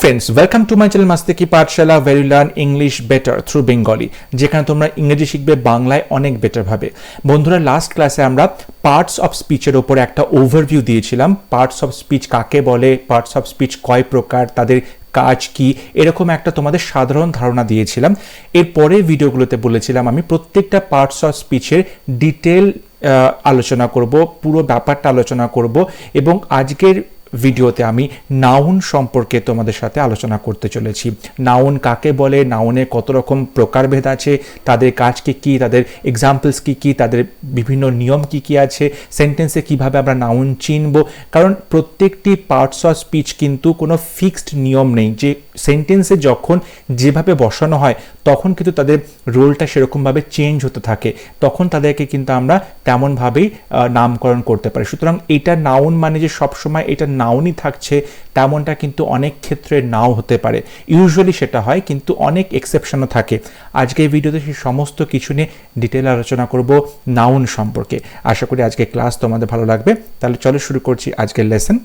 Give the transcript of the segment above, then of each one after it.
friends, welcome to my channel Mastiki Pathshala where you learn English better through Bengali যেখানে তোমরা ইংরেজি শিখবে বাংলায় অনেক বেটার ভাবে। বন্ধুরা লাস্ট ক্লাসে আমরা পার্টস অফ স্পিচের উপরে একটা ওভারভিউ দিয়েছিলাম। পার্টস অফ স্পিচ কাকে বলে, পার্টস অফ স্পিচ কয় প্রকার, তাদের কাজ কি, এরকম একটা তোমাদের সাধারণ ধারণা দিয়েছিলাম। এর পরের ভিডিওগুলোতে বলেছিলাম আমি প্রত্যেকটা পার্টস অফ স্পিচের ডিটেল আলোচনা করব, পুরো ব্যাপারটা আলোচনা করব এবং আজকের ভিডিওতে আমি নাউন সম্পর্কে তোমাদের সাথে আলোচনা করতে চলেছি। নাউন কাকে বলে, নাউনের কত রকম প্রকারভেদ আছে, তাদের কাজ কি, তাদের এক্সাম্পলস কি, তাদের বিভিন্ন নিয়ম কি আছে, সেন্টেন্সে কিভাবে আমরা নাউন চিনব। কারণ প্রত্যেকটি পার্টস অফ স্পিচ কিন্তু কোনো ফিক্সড নিয়ম নেই যে সেন্টেন্সে যখন যেভাবে বসানো হয় তখন কিন্তু তাদের রোলটা সেরকমভাবে চেঞ্জ হতে থাকে, তখন তাদেরকে কিন্তু আমরা তেমনভাবেই নামকরণ করতে পারি। সুতরাং এটা নাউন মানে যে সবসময় এটা নাউনই থাকছে তেমনটা কিন্তু অনেক ক্ষেত্রে নাও হতে পারে। ইউজুয়ালি সেটা হয়, কিন্তু অনেক এক্সেপশনও থাকে। আজকে এই ভিডিওতে সেই সমস্ত কিছু নিয়ে ডিটেল আলোচনা করব নাউন সম্পর্কে। আশা করি আজকে ক্লাস তোমাদের ভালো লাগবে। তাহলে চলো শুরু করছি আজকের লেসন।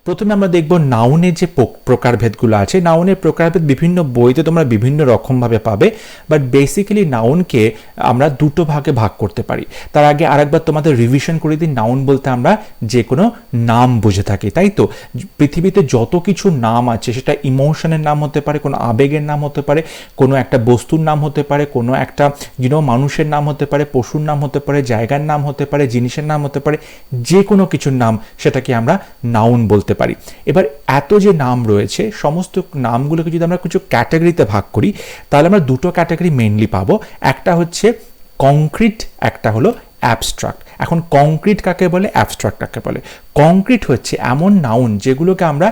প্রথমে আমরা দেখব নাউনের যে প্রকারভেদগুলো আছে। নাউনের প্রকারভেদ বিভিন্ন বইতে তোমরা বিভিন্ন রকমভাবে পাবে, বাট বেসিক্যালি নাউনকে আমরা দুটো ভাগে ভাগ করতে পারি। তার আগে আরেকবার তোমাদের রিভিশন করে দিই। নাউন বলতে আমরা যে কোনো নাম বুঝে থাকি, তাই তো? পৃথিবীতে যত কিছু নাম আছে সেটা ইমোশনের নাম হতে পারে, কোনো আবেগের নাম হতে পারে, কোনো একটা বস্তুর নাম হতে পারে, কোনো একটা মানুষের নাম হতে পারে, পশুর নাম হতে পারে, জায়গার নাম হতে পারে, জিনিসের নাম হতে পারে, যে কোনো কিছুর নাম সেটাকে আমরা নাউন বলতে পারি। এবার এত যে নাম রয়েছে সমস্ত নামগুলোকে যদি আমরা কিছু ক্যাটাগরিতে ভাগ করি তাহলে আমরা দুটো ক্যাটাগরি মেইনলি পাবো। একটা হচ্ছে কংক্রিট, একটা হলো অ্যাবস্ট্রাক্ট। এখন কংক্রিট কাকে বলে, অ্যাবস্ট্রাক্ট কাকে বলে? কংক্রিট হচ্ছে এমন নাউন যেগুলোকে আমরা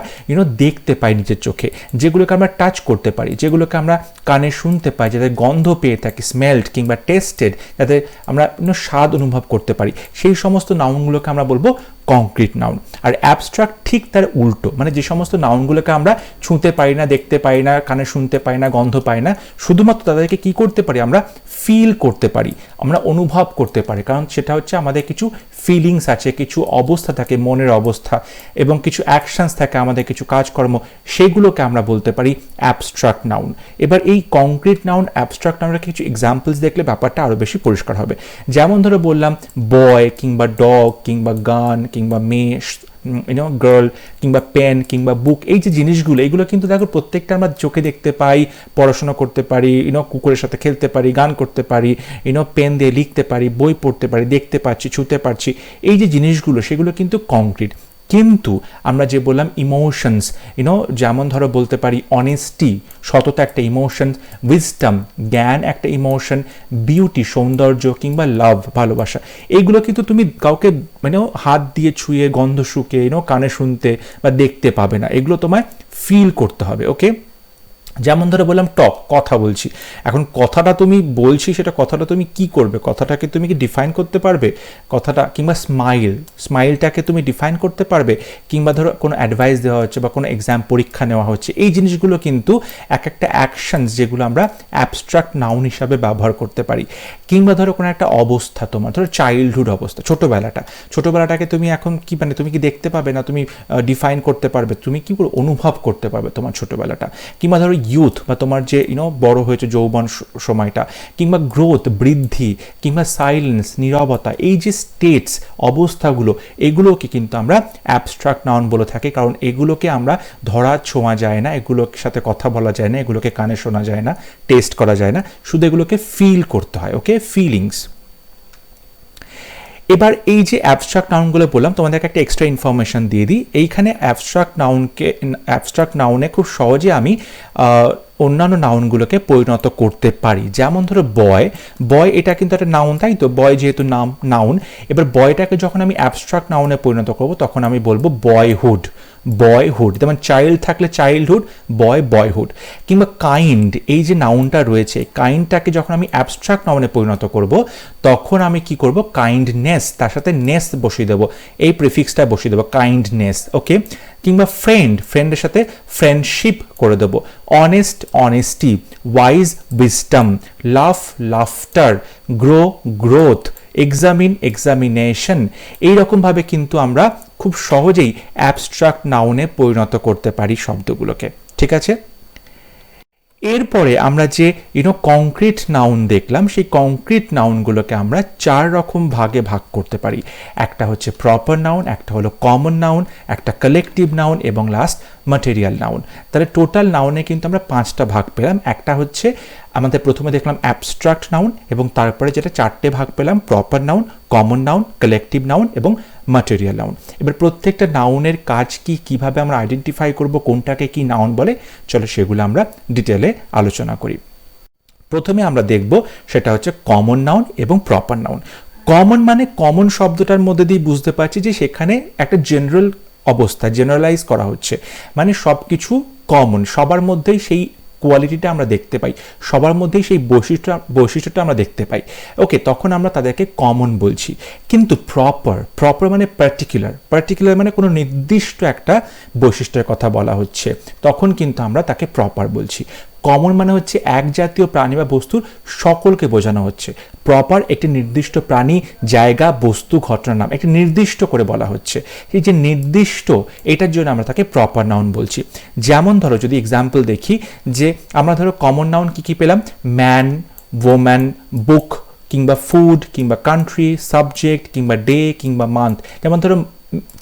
দেখতে পাই নিজের চোখে, যেগুলোকে আমরা টাচ করতে পারি, যেগুলোকে আমরা কানে শুনতে পাই, যাদের গন্ধ পেয়ে থাকি, স্মেলড কিংবা টেস্টেড, যাদের আমরা স্বাদ অনুভব করতে পারি, সেই সমস্ত নাউনগুলোকে আমরা বলবো কংক্রিট নাউন। আর অ্যাবস্ট্রাক্ট ঠিক তার উল্টো, মানে যে সমস্ত নাউনগুলোকে আমরা ছুঁতে পারি না, দেখতে পাই না, কানে শুনতে পাই না, গন্ধ পাই না, শুধুমাত্র তাদেরকে কি করতে পারি, আমরা ফিল করতে পারি, আমরা অনুভব করতে পারি। কারণ সেটা হচ্ছে আমাদের কিছু ফিলিংস আছে, কিছু অবস্থা থাকে, মনের অবস্থা, এবং কিছু অ্যাকশনস থাকে, আমাদের কিছু কাজকর্ম, সেগুলোকে আমরা বলতে পারি অ্যাবস্ট্রাক্ট নাউন। এবার এই কংক্রিট নাউন, অ্যাবস্ট্রাক্ট নাউনের কিছু এক্সাম্পলস দেখলে ব্যাপারটা আরও বেশি পরিষ্কার হবে। যেমন ধরে বললাম বয় কিংবা ডগ কিংবা গান কিংবা মেয়ে, গার্ল কিংবা পেন কিংবা বুক, এই যে জিনিসগুলো, এগুলো কিন্তু দেখো প্রত্যেকটা আমরা চোখে দেখতে পাই, পড়াশোনা করতে পারি, কুকুরের সাথে খেলতে পারি, গান করতে পারি, পেন দিয়ে লিখতে পারি, বই পড়তে পারি, দেখতে পাচ্ছি, ছুঁতে পারছি, এই যে জিনিসগুলো সেগুলো কিন্তু কংক্রিট। কিন্তু আমরা যে বললাম ইমোশনস, যেমন ধরো বলতে পারি অনেস্টি, সততা একটা ইমোশন, উইজডম জ্ঞান একটা ইমোশন, বিউটি সৌন্দর্য, কিংবা লাভ ভালোবাসা, এইগুলো কিন্তু তুমি কাউকে হাত দিয়ে ছুঁয়ে, গন্ধ শুকে, কানে শুনতে বা দেখতে পাবে না, এগুলো তোমায় ফিল করতে হবে। ওকে, যেমন ধরে বললাম টক, কথা বলছি। এখন কথাটা তুমি বলছি, সেটা কথাটা তুমি কি করবে, কথাটাকে তুমি কি ডিফাইন করতে পারবে কথাটা, কিংবা স্মাইলটাকে তুমি ডিফাইন করতে পারবে, কিংবা ধরো কোনো অ্যাডভাইস দেওয়া হচ্ছে বা কোনো এক্সাম পরীক্ষা নেওয়া হচ্ছে, এই জিনিসগুলো কিন্তু এক একটা অ্যাকশনস যেগুলো আমরা অ্যাবস্ট্রাক্ট নাউন হিসাবে ব্যবহার করতে পারি। কিংবা ধরো কোনো একটা অবস্থা, তোমার ধরো চাইল্ডহুড অবস্থা, ছোটোবেলাটাকে তুমি এখন কি তুমি কি দেখতে পাবে না, তুমি ডিফাইন করতে পারবে, তুমি কি অনুভব করতে পারবে তোমার ছোটোবেলাটা। কিংবা ধরো ইউথ বা তোমার যে বড় হয়েছে যৌবন সময়টা, কিংবা গ্রোথ বৃদ্ধি, কিংবা সাইলেন্স নীরবতা, এই যে স্টেটস অবস্থাগুলো, এগুলোকে কিন্তু আমরা অ্যাবস্ট্রাক্ট নাউন বলে থাকি। কারণ এগুলোকে আমরা ধরা ছোঁয়া যায় না, এগুলোর সাথে কথা বলা যায় না, এগুলোকে কানে শোনা যায় না, টেস্ট করা যায় না, শুধু এগুলোকে ফিল করতে হয়। ওকে, ফিলিংস। এবার এই যে অ্যাবস্ট্রাক্ট নাউনগুলো বললাম, তোমাদেরকে একটা এক্সট্রা ইনফরমেশন দিয়ে দিই। এইখানে অ্যাবস্ট্রাক্ট নাউনে খুব সহজে আমি অন্যান্য নাউনগুলোকে পরিণত করতে পারি। যেমন ধরো বয়, এটা কিন্তু একটা নাউন, তাই তো? বয় যেহেতু নাউন, এবার বয়টাকে যখন আমি অ্যাবস্ট্রাক্ট নাউনে পরিণত করব তখন আমি বলবো বয়হুড। যেমন চাইল্ড থাকলে চাইল্ডহুড, বয়হুড। কিংবা কাইন্ড, এই যে নাউনটা রয়েছে, কাইন্ডটাকে যখন আমি অ্যাবস্ট্রাক্ট নাউনে পরিণত করব তখন আমি কি করব, কাইন্ডনেস, তার সাথে নেস বসিয়ে দেবো, এই প্রিফিক্সটা বসিয়ে দেবো, কাইন্ডনেস। ওকে, কিংবা ফ্রেন্ডের সাথে ফ্রেন্ডশিপ করে দেবো, honest honesty, wise wisdom, laughter, growth, examination, এইরকমভাবে কিন্তু আমরা খুব সহজেই অ্যাবস্ট্রাক্ট নাউনে পরিণত করতে পারি শব্দগুলোকে। ঠিক আছে, এরপরে আমরা যে কংক্রিট নাউন দেখলাম, সেই কংক্রিট নাউনগুলোকে আমরা 4 রকম ভাগে ভাগ করতে পারি। একটা হচ্ছে প্রপার নাউন, একটা হলো কমন নাউন, একটা কালেকটিভ নাউন এবং লাস্ট ম্যাটেরিয়াল নাউন। তাহলে টোটাল নাউনে কিন্তু আমরা 5টা ভাগ পেলাম। একটা হচ্ছে আমাদের প্রথমে দেখলাম অ্যাবস্ট্রাক্ট নাউন, এবং তারপরে যেটা 4টে ভাগ পেলাম proper noun, common noun, collective noun এবং ম্যাটেরিয়াল নাউন। এবার প্রত্যেকটা নাউনের কাজ কি, কিভাবে আমরা আইডেন্টিফাই করব কোনটাকে কি নাউন বলে, চলো সেগুলো আমরা ডিটেলে আলোচনা করি। প্রথমে আমরা দেখব সেটা হচ্ছে কমন নাউন এবং প্রপার নাউন। কমন মানে কমন শব্দটার মধ্যে দিয়ে বুঝতে পারছি যে সেখানে একটা জেনারেল অবস্থা, জেনারেলাইজ করা হচ্ছে, মানে সব কিছু কমন, সবার মধ্যেই সেই কোয়ালিটিটা আমরা দেখতে পাই, সবার মধ্যেই সেই বৈশিষ্ট্যটা আমরা দেখতে পাই। ওকে, তখন আমরা তাদেরকে কমন বলছি। কিন্তু প্রপার মানে পার্টিকুলার মানে কোনো নির্দিষ্ট একটা বৈশিষ্ট্যের কথা বলা হচ্ছে, তখন কিন্তু আমরা তাকে প্রপার বলছি। কমন মানে হচ্ছে এক জাতীয় প্রাণী বা বস্তুর সকলকে বোঝানো হচ্ছে। প্রপার একটি নির্দিষ্ট প্রাণী, জায়গা, বস্তু, ঘটনার নাম একটি নির্দিষ্ট করে বলা হচ্ছে। এই যে নির্দিষ্ট, এটার জন্য আমরা তাকে প্রপার নাউন বলছি। যেমন ধরো যদি এক্সাম্পল দেখি, যে আমরা ধরো কমন নাউন কি কি পেলাম, ম্যান, ওম্যান, বুক কিংবা ফুড কিংবা কান্ট্রি, সাবজেক্ট কিংবা ডে কিংবা মান্থ। যেমন ধরো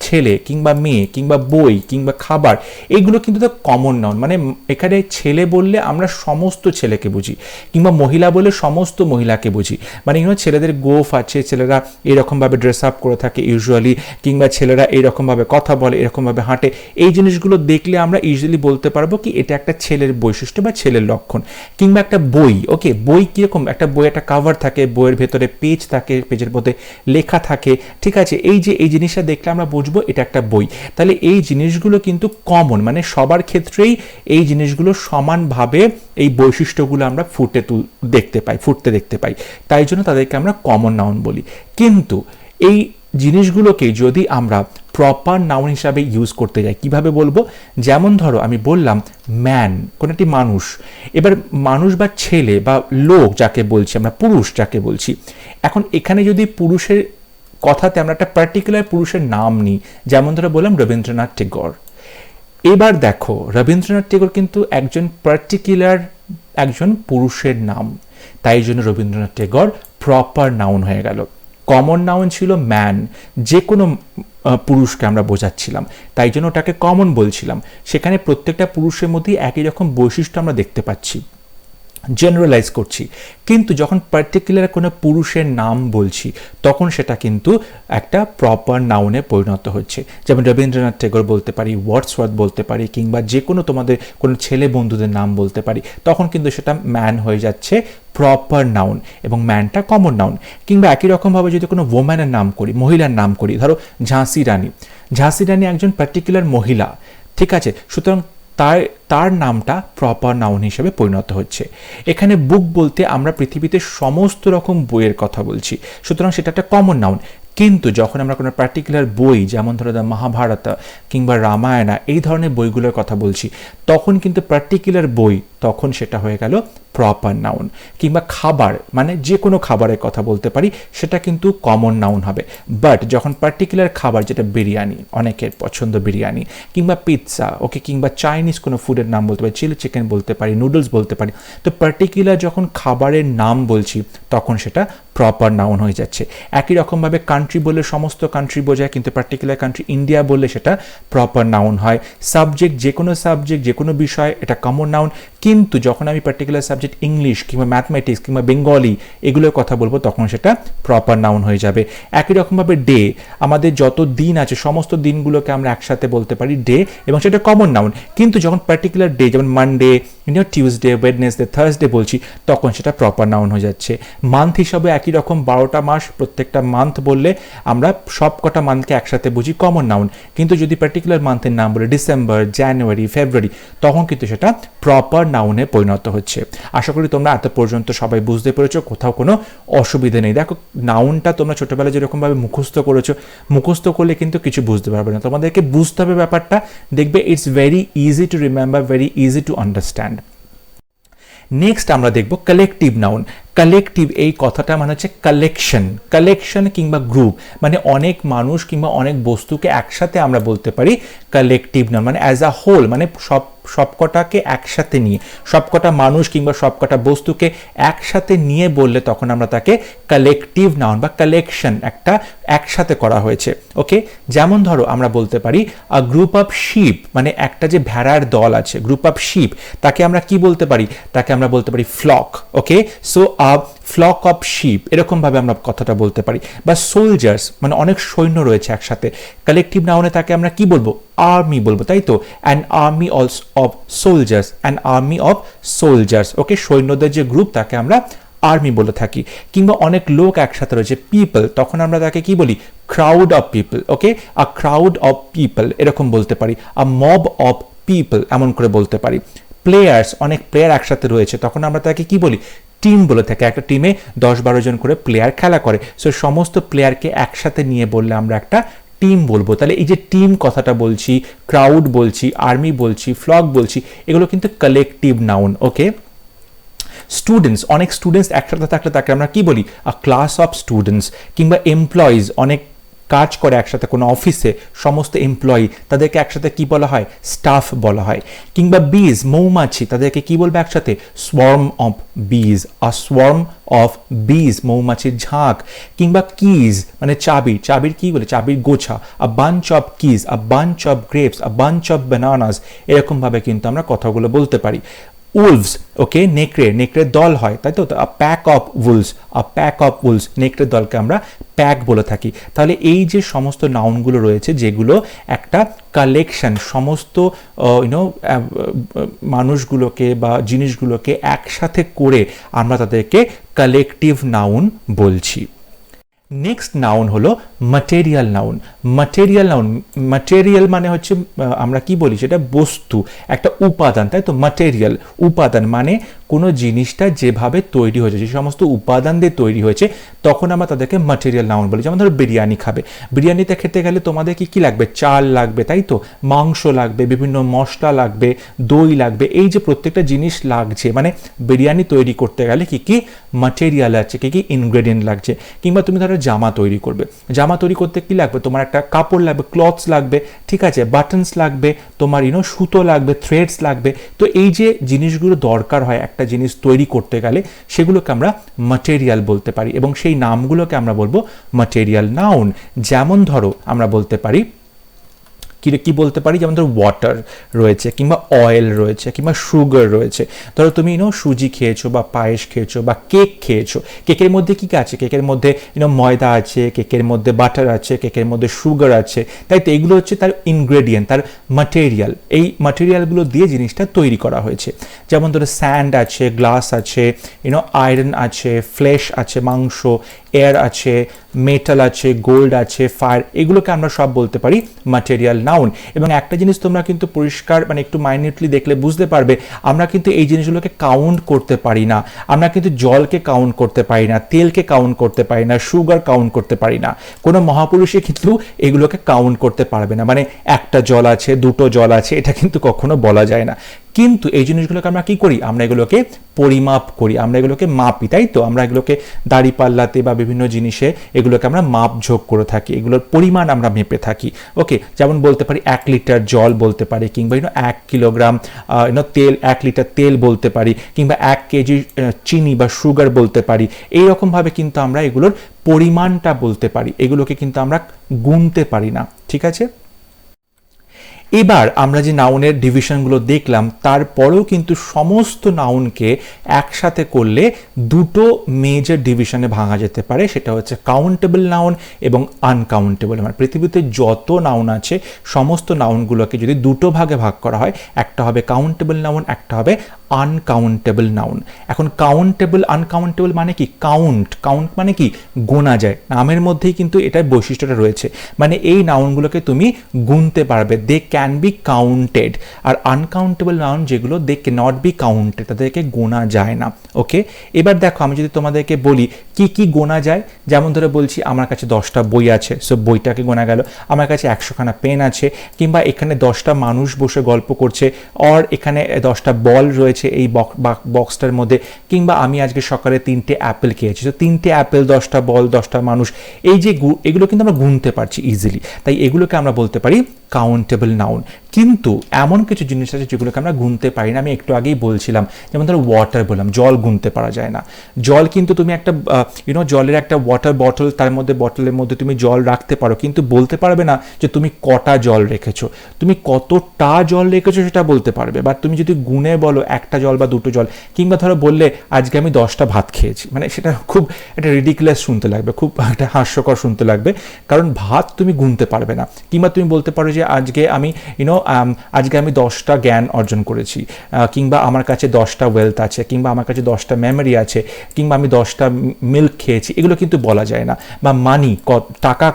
ছেলে কিংবা মেয়ে কিংবা বই কিংবা খাবার, এগুলো কিন্তু তো কমন নাউন। মানে এখানে ছেলে বললে আমরা সমস্ত ছেলেকে বুঝি, কিংবা মহিলা বললে সমস্ত মহিলাকে বুঝি। মানে ছেলেদের গোফ আছে, ছেলেরা এরকমভাবে ড্রেস আপ করে থাকে ইউজুয়ালি, কিংবা ছেলেরা এরকমভাবে কথা বলে, এরকমভাবে হাঁটে। এই জিনিসগুলো দেখলে আমরা ইউজুয়ালি বলতে পারবো কি এটা একটা ছেলের বৈশিষ্ট্য বা ছেলের লক্ষণ। কিংবা একটা বই, ওকে, বই কীরকম, একটা বই একটা কাভার থাকে, বইয়ের ভেতরে পেজ থাকে, পেজের মধ্যে লেখা থাকে। ঠিক আছে, এই জিনিসটা দেখলে আমরা বুঝবো এটা একটা বই। তাহলে এই জিনিসগুলো কিন্তু কমন, মানে সবার ক্ষেত্রেই এই জিনিসগুলো সমানভাবে এই বৈশিষ্ট্যগুলো আমরা ফুটতে দেখতে পাই, তাই জন্য তাদেরকে আমরা কমন নাউন বলি। কিন্তু এই জিনিসগুলোকে যদি আমরা প্রপার নাউন হিসাবে ইউজ করতে যাই, কিভাবে বলবো? যেমন ধরো আমি বললাম ম্যান, কোন একটি মানুষ। এবার মানুষ বা ছেলে বা লোক যাকে বলছি আমরা, পুরুষ যাকে বলছি, এখন এখানে যদি পুরুষের কথাতে আমরা একটা পার্টিকুলার পুরুষের নাম নিই, যেমন ধরে বললাম রবীন্দ্রনাথ টেগোর। এবার দেখো রবীন্দ্রনাথ টেগোর কিন্তু একজন পার্টিকুলার একজন পুরুষের নাম, তাই জন্য রবীন্দ্রনাথ টেগোর প্রপার নাউন হয়ে গেল। কমন নাউন ছিল ম্যান, যে কোনো পুরুষকে আমরা বোঝাচ্ছিলাম, তাই জন্য ওটাকে কমন বলছিলাম। সেখানে প্রত্যেকটা পুরুষের মধ্যেই একই রকম বৈশিষ্ট্য আমরা দেখতে পাচ্ছি, জেনারেলাইজ করছি। কিন্তু যখন পার্টিকুলার কোনো পুরুষের নাম বলছি, তখন সেটা কিন্তু একটা প্রপার নাউনে পরিণত হচ্ছে। যেমন রবীন্দ্রনাথ টেগোর বলতে পারি, ওয়ার্ডসওয়ার্থ বলতে পারি, কিংবা যে কোনো তোমাদের কোনো ছেলে বন্ধুদের নাম বলতে পারি, তখন কিন্তু সেটা ম্যান হয়ে যাচ্ছে প্রপার নাউন, এবং ম্যানটা কমন নাউন। কিংবা একই রকমভাবে যদি কোনো ওম্যানের নাম করি, মহিলার নাম করি, ধরো ঝাঁসি রানী একজন পার্টিকুলার মহিলা। ঠিক আছে, সুতরাং তার নামটা প্রপার নাউন হিসেবে পরিণত হচ্ছে। এখানে বুক বলতে আমরা পৃথিবীতে সমস্ত রকম বইয়ের কথা বলছি, সুতরাং সেটা একটা কমন নাউন। কিন্তু যখন আমরা কোনো পার্টিকুলার বই, যেমন ধরো দ্য মহাভারত কিংবা রামায়ণা, এই ধরনের বইগুলোর কথা বলছি, তখন কিন্তু পার্টিকুলার বই, তখন সেটা হয়ে গেল প্রপার নাউন। কিংবা খাবার, মানে যে কোনো খাবারের কথা বলতে পারি, সেটা কিন্তু কমন নাউন হবে। বাট যখন পার্টিকুলার খাবার, যেটা বিরিয়ানি, অনেকের পছন্দ বিরিয়ানি, কিংবা পিৎজা, ওকে, কিংবা চাইনিজ কোনো ফুডের নাম বলতে পারি, চিলি চিকেন বলতে পারি, নুডলস বলতে পারি, তো পার্টিকুলার যখন খাবারের নাম বলছি, তখন সেটা প্রপার নাউন হয়ে যাচ্ছে। একই রকমভাবে কান্ট্রি বললে সমস্ত কান্ট্রি বোঝায়, কিন্তু পার্টিকুলার কান্ট্রি ইন্ডিয়া বললে সেটা প্রপার নাউন হয়। সাবজেক্ট, যে কোনো বিষয়, এটা কমন নাউন। কিন্তু যখন আমি পার্টিকুলার সাবজেক্ট ইংলিশ কিংবা ম্যাথমেটিক্স কিংবা বেঙ্গলি এগুলোর কথা বলবো, তখন সেটা প্রপার নাউন হয়ে যাবে। একই রকমভাবে ডে, আমাদের যত দিন আছে সমস্ত দিনগুলোকে আমরা একসাথে বলতে পারি ডে, এবং সেটা কমন নাউন। কিন্তু যখন পার্টিকুলার ডে, যেমন মানডে, টিউসডে, ওয়েডনেসডে, থার্সডে বলছি, তখন সেটা প্রপার নাউন হয়ে যাচ্ছে। মান্থ হিসাবে একই রকম 12টা মাস, প্রত্যেকটা মান্থ বললে আমরা সব কটা মান্থকে একসাথে বুঝি, কমন নাউন। কিন্তু যদি পার্টিকুলার মান্থের নাম বলে ডিসেম্বর, জানুয়ারি, ফেব্রুয়ারি, তখন কিন্তু সেটা প্রপার নাউনে পরিণত হচ্ছে। আশা করি তোমরা এত পর্যন্ত সবাই বুঝতে পেরেছো, কোথাও কোনো অসুবিধা নেই। দেখো নাউনটা তোমরা ছোটবেলায় যেরকমভাবে মুখস্থ করেছো, মুখস্থ করলে কিন্তু কিছু বুঝতে পারবে না, তোমাদেরকে বুঝতে হবে ব্যাপারটা। দেখবে it's very easy to remember, very easy to understand. Next আমরা দেখব কালেকটিভ নাউন। কালেকটিভ এই কথাটা মানে হচ্ছে কালেকশন কিংবা গ্রুপ, মানে অনেক মানুষ কিংবা অনেক বস্তুকে একসাথে আমরা বলতে পারি কালেকটিভ নাউন, মানে অ্যাজ আ হোল, মানে সবকটাকে একসাথে নিয়ে, সবকটা মানুষ কিংবা সবকটা বস্তুকে একসাথে নিয়ে বললে তখন আমরা তাকে কালেকটিভ নাউন বা কালেকশন একটা একসাথে করা হয়েছে। ওকে, যেমন ধরো আমরা বলতে পারি আ গ্রুপ অফ শিপ, মানে একটা যে ভেড়ার দল আছে, গ্রুপ অফ শিপ, তাকে আমরা কি বলতে পারি, তাকে আমরা বলতে পারি flock. Okay, so a flock of sheep, এরকম ভাবে আমরা কথাটা বলতে পারি। বা সোলজার্স, মানে অনেক সৈন্য রয়েছে একসাথে, কালেকটিভ নাউনে তাকে আমরা কি বলবো, আর্মি বলবো, তাই তো, an army of soldiers, an army of soldiers. Okay, সৈন্যদের যে গ্রুপ তাকে আমরা আর্মি বলে থাকি। কিংবা অনেক লোক একসাথে রয়েছে, পিপল, তখন আমরা তাকে কি বলি, crowd of people. Okay, a crowd of people এরকম বলতে পারি, আ মব অফ পিপল এমন করে বলতে পারি। প্লেয়ার্স, অনেক প্লেয়ার একসাথে রয়েছে, তখন আমরা তাকে কি বলি, টিম বলে থাকে। একটা টিমে 10-12 জন করে প্লেয়ার খেলা করে, সো সমস্ত প্লেয়ারকে একসাথে নিয়ে বললে আমরা একটা টিম বলবো। তাহলে এই যে টিম কথাটা বলছি, ক্রাউড বলছি, আর্মি বলছি, ফ্লক বলছি, এগুলো কিন্তু কালেকটিভ নাউন। ওকে, স্টুডেন্টস, অনেক স্টুডেন্টস একসাথে থাকলে তাকে আমরা কি বলি, আ ক্লাস অফ স্টুডেন্টস। কিংবা এমপ্লয়িজ, অনেক কাজ করে একসাথে কোনো অফিসে, সমস্ত এমপ্লয়ি, তাদেরকে একসাথে কি বলা হয়, স্টাফ বলা হয়। কিংবা বিজ, মৌমাছি, তাদেরকে কি বলবে একসাথে, সোয়ার্ম অফ বিজ, আ সোয়ার্ম অফ বিজ, মৌমাছির ঝাঁক। কিংবা কিজ, মানে চাবি, চাবির কি বলে, চাবির গোছা, a bunch of keys, a bunch of grapes, a bunch of bananas, এরকম ভাবে কিন্তু আমরা কথাগুলো বলতে পারি। উলভস, ওকে, নেকড়ের দল হয়, তাই তো, আ pack of owls, a pack of owls, নেকড়ের দলকে আমরা প্যাক বলে থাকি। তাহলে এই যে সমস্ত নাউনগুলো রয়েছে যেগুলো একটা কালেকশন, সমস্ত মানুষগুলোকে বা জিনিসগুলোকে একসাথে করে আমরা তাদেরকে কালেকটিভ নাউন বলছি। নেক্সট নাউন হলো ম্যাটেরিয়াল নাউন। ম্যাটেরিয়াল মানে হচ্ছে আমরা কি বলি, সেটা বস্তু, একটা উপাদান, তাই তো, ম্যাটেরিয়াল উপাদান, মানে কোনো জিনিসটা যেভাবে তৈরি হয়েছে, যে সমস্ত উপাদান দিয়ে তৈরি হয়েছে, তখন আমরা তাদেরকে ম্যাটেরিয়াল নাউন বলি। যেমন ধরো বিরিয়ানি খাবে, বিরিয়ানিতে খেতে গেলে তোমাদের কি কি লাগবে, চাল লাগবে, তাই তো, মাংস লাগবে, বিভিন্ন মশলা লাগবে, দই লাগবে, এই যে প্রত্যেকটা জিনিস লাগছে, মানে বিরিয়ানি তৈরি করতে গেলে কি কি ম্যাটেরিয়াল আছে, কি কি ইনগ্রেডিয়েন্ট লাগছে। কিংবা তুমি ধরো জামা তৈরি করবে, জামা তৈরি করতে কি লাগবে, তোমার একটা কাপড় লাগবে, ক্লথস লাগবে, ঠিক আছে, বাটনস লাগবে, তোমার সুতো লাগবে, থ্রেডস লাগবে। তো এই যে জিনিসগুলো দরকার হয় একটা জিনিস তৈরি করতে গেলে, সেগুলোকে আমরা ম্যাটেরিয়াল বলতে পারি, এবং সেই নামগুলোকে আমরা বলবো ম্যাটেরিয়াল নাউন। যেমন ধরো আমরা বলতে পারি, কি বলতে পারি, যেমন ধরো ওয়াটার রয়েছে, কিংবা অয়েল রয়েছে, কিংবা সুগার রয়েছে। ধরো তুমি সুজি খেয়েছো বা পায়েস খেয়েছো বা কেক খেয়েছো, কেকের মধ্যে কি আছে, কেকের মধ্যে ময়দা আছে, কেকের মধ্যে বাটার আছে, কেকের মধ্যে সুগার আছে, তাই তো, এগুলো হচ্ছে তার ইনগ্রেডিয়েন্ট, তার ম্যাটেরিয়াল। এই ম্যাটেরিয়ালগুলো দিয়ে জিনিসটা তৈরি করা হয়েছে। যেমন ধরো স্যান্ড আছে, গ্লাস আছে, আয়রন আছে, ফ্লেশ আছে, মাংস, এয়ার আছে, মেটাল আছে, গোল্ড আছে, ফায়ার, এগুলোকে আমরা সব বলতে পারি ম্যাটেরিয়াল নাউন। এবং একটা জিনিস তোমরা কিন্তু পরিষ্কার, মানে একটু মাইনিউটলি দেখলে বুঝতে পারবে, আমরা কিন্তু এই জিনিসগুলোকে কাউন্ট করতে পারি না। আমরা কিন্তু জলকে কাউন্ট করতে পারি না, তেলকে কাউন্ট করতে পারি না, সুগার কাউন্ট করতে পারি না। কোনো মহাপুরুষে কিন্তু এগুলোকে কাউন্ট করতে পারবে না, মানে একটা জল আছে, দুটো জল আছে, এটা কিন্তু কখনো বলা যায় না। কিন্তু এই জিনিসগুলোকে আমরা কি করি, আমরা এগুলোকে পরিমাপ করি, আমরা এগুলোকে মাপি, তাই তো, আমরা এগুলোকে দাড়িপাল্লাতে বা বিভিন্ন জিনিসে এগুলোকে আমরা মাপঝোঁক করে থাকি, এগুলোর পরিমাণ আমরা মেপে থাকি। ওকে, যেমন বলতে পারি 1 লিটার জল বলতে পারি, কিংবা 1 কিলোগ্রাম তেল, 1 লিটার তেল বলতে পারি, কিংবা 1 কেজি চিনি বা সুগার বলতে পারি। এইরকমভাবে কিন্তু আমরা এগুলোর পরিমাণটা বলতে পারি, এগুলোকে কিন্তু আমরা গুনতে পারি না, ঠিক আছে। এবার আমরা যে নাউনের ডিভিশনগুলো দেখলাম, তারপরেও কিন্তু সমস্ত নাউনকে একসাথে করলে দুটো মেজর ডিভিশনে ভাঙা যেতে পারে, সেটা হচ্ছে কাউন্টেবল নাউন এবং আনকাউন্টেবল। মানে পৃথিবীতে যত নাউন আছে, সমস্ত নাউনগুলোকে যদি দুটো ভাগে ভাগ করা হয়, একটা হবে কাউন্টেবল নাউন, একটা হবে আনকাউন্টেবল নাউন। এখন কাউন্টেবল, আনকাউন্টেবল মানে কি, কাউন্ট মানে কি, গোনা যায়, নামের মধ্যেই কিন্তু এটার বৈশিষ্ট্যটা রয়েছে, মানে এই নাউনগুলোকে তুমি গুনতে পারবে, দে ক্যান বি কাউন্টেড, আর আনকাউন্টেবল নাউন যেগুলো they can not be counted, তাদেরকে গোনা যায় না। ওকে, এবার দেখো আমি যদি তোমাদেরকে বলি কি কি গোনা যায়, যেমন ধরে বলছি আমার কাছে 10টা বই আছে, সো বইটাকে গোনা গেল, আমার কাছে 100খানা পেন আছে, কিংবা এখানে 10টা মানুষ বসে গল্প করছে, অর এখানে 10টা বল রয়েছে এই বক্সটার মধ্যে, কিংবা আমি আজকে সকালে 3টে অ্যাপেল খেয়েছি, তো 3টে অ্যাপেল, 10টা বল, 10টা মানুষ, এই যে এগুলো কিন্তু আমরা গুনতে পারছি ইজিলি, তাই এগুলোকে আমরা বলতে পারি কাউন্টেবল নাউন। কিন্তু এমন কিছু জিনিস আছে যেগুলোকে আমরা গুনতে পারি না, আমি একটু আগেই বলছিলাম, যেমন ধরো ওয়াটার বললাম, জল গুনতে পারা যায় না। জল কিন্তু তুমি একটা জলের একটা ওয়াটার বটল, তার মধ্যে বটলের মধ্যে তুমি জল রাখতে পারো, কিন্তু বলতে পারবে না যে তুমি কটা জল রেখেছো, তুমি কতটা জল রেখেছো সেটা বলতে পারবে, বা তুমি যদি গুনে বলো একটা জল বা দুটো জল, কিংবা ধরো বললে আজকে আমি 10টা ভাত খেয়েছি, মানে সেটা খুব একটা রিডিকুলাস শুনতে লাগবে, খুব একটা হাস্যকর শুনতে লাগবে, কারণ ভাত তুমি গুনতে পারবে না। কিংবা তুমি বলতে পারো যে আজকে আমি আজকে আমি 10টা জ্ঞান অর্জন করেছি, কিংবা আমার কাছে 10টা ওয়েলথ আছে, কিংবা আমার কাছে 10টা মেমোরি আছে, কিংবা আমি 10টা মিল্ক খেয়েছি, এগুলো কিন্তু বলা যায় না। বা মানি, টাকা,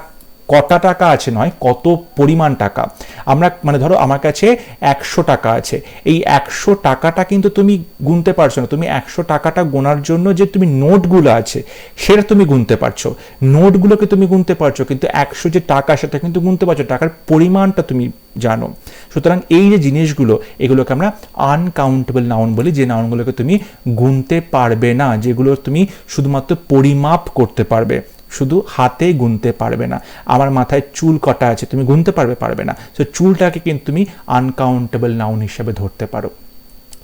কটা টাকা আছে নয়, কত পরিমাণ টাকা। আমরা মানে ধরো আমার কাছে 100 টাকা আছে, এই 100 টাকাটা কিন্তু তুমি গুনতে পারছো না, তুমি 100 টাকাটা গোনার জন্য যে তুমি নোটগুলো আছে সেটা তুমি গুনতে পারছো, নোটগুলোকে তুমি গুনতে পারছো, কিন্তু 100 যে টাকা সেটা কিন্তু গুনতে পারছো, টাকার পরিমাণটা তুমি জানো। সুতরাং এই যে জিনিসগুলো, এগুলোকে আমরা আনকাউন্টেবল নাউন বলি, যে নাউনগুলোকে তুমি গুনতে পারবে না, যেগুলো তুমি শুধুমাত্র পরিমাপ করতে পারবে, শুধু হাতে গুনতে পারবে না। আমার মাথায় চুল কটা আছে তুমি গুনতে পারবে না, তো চুলটাকে কিন্তু তুমি আনকাউন্টেবল নাউন হিসেবে ধরতে পারো।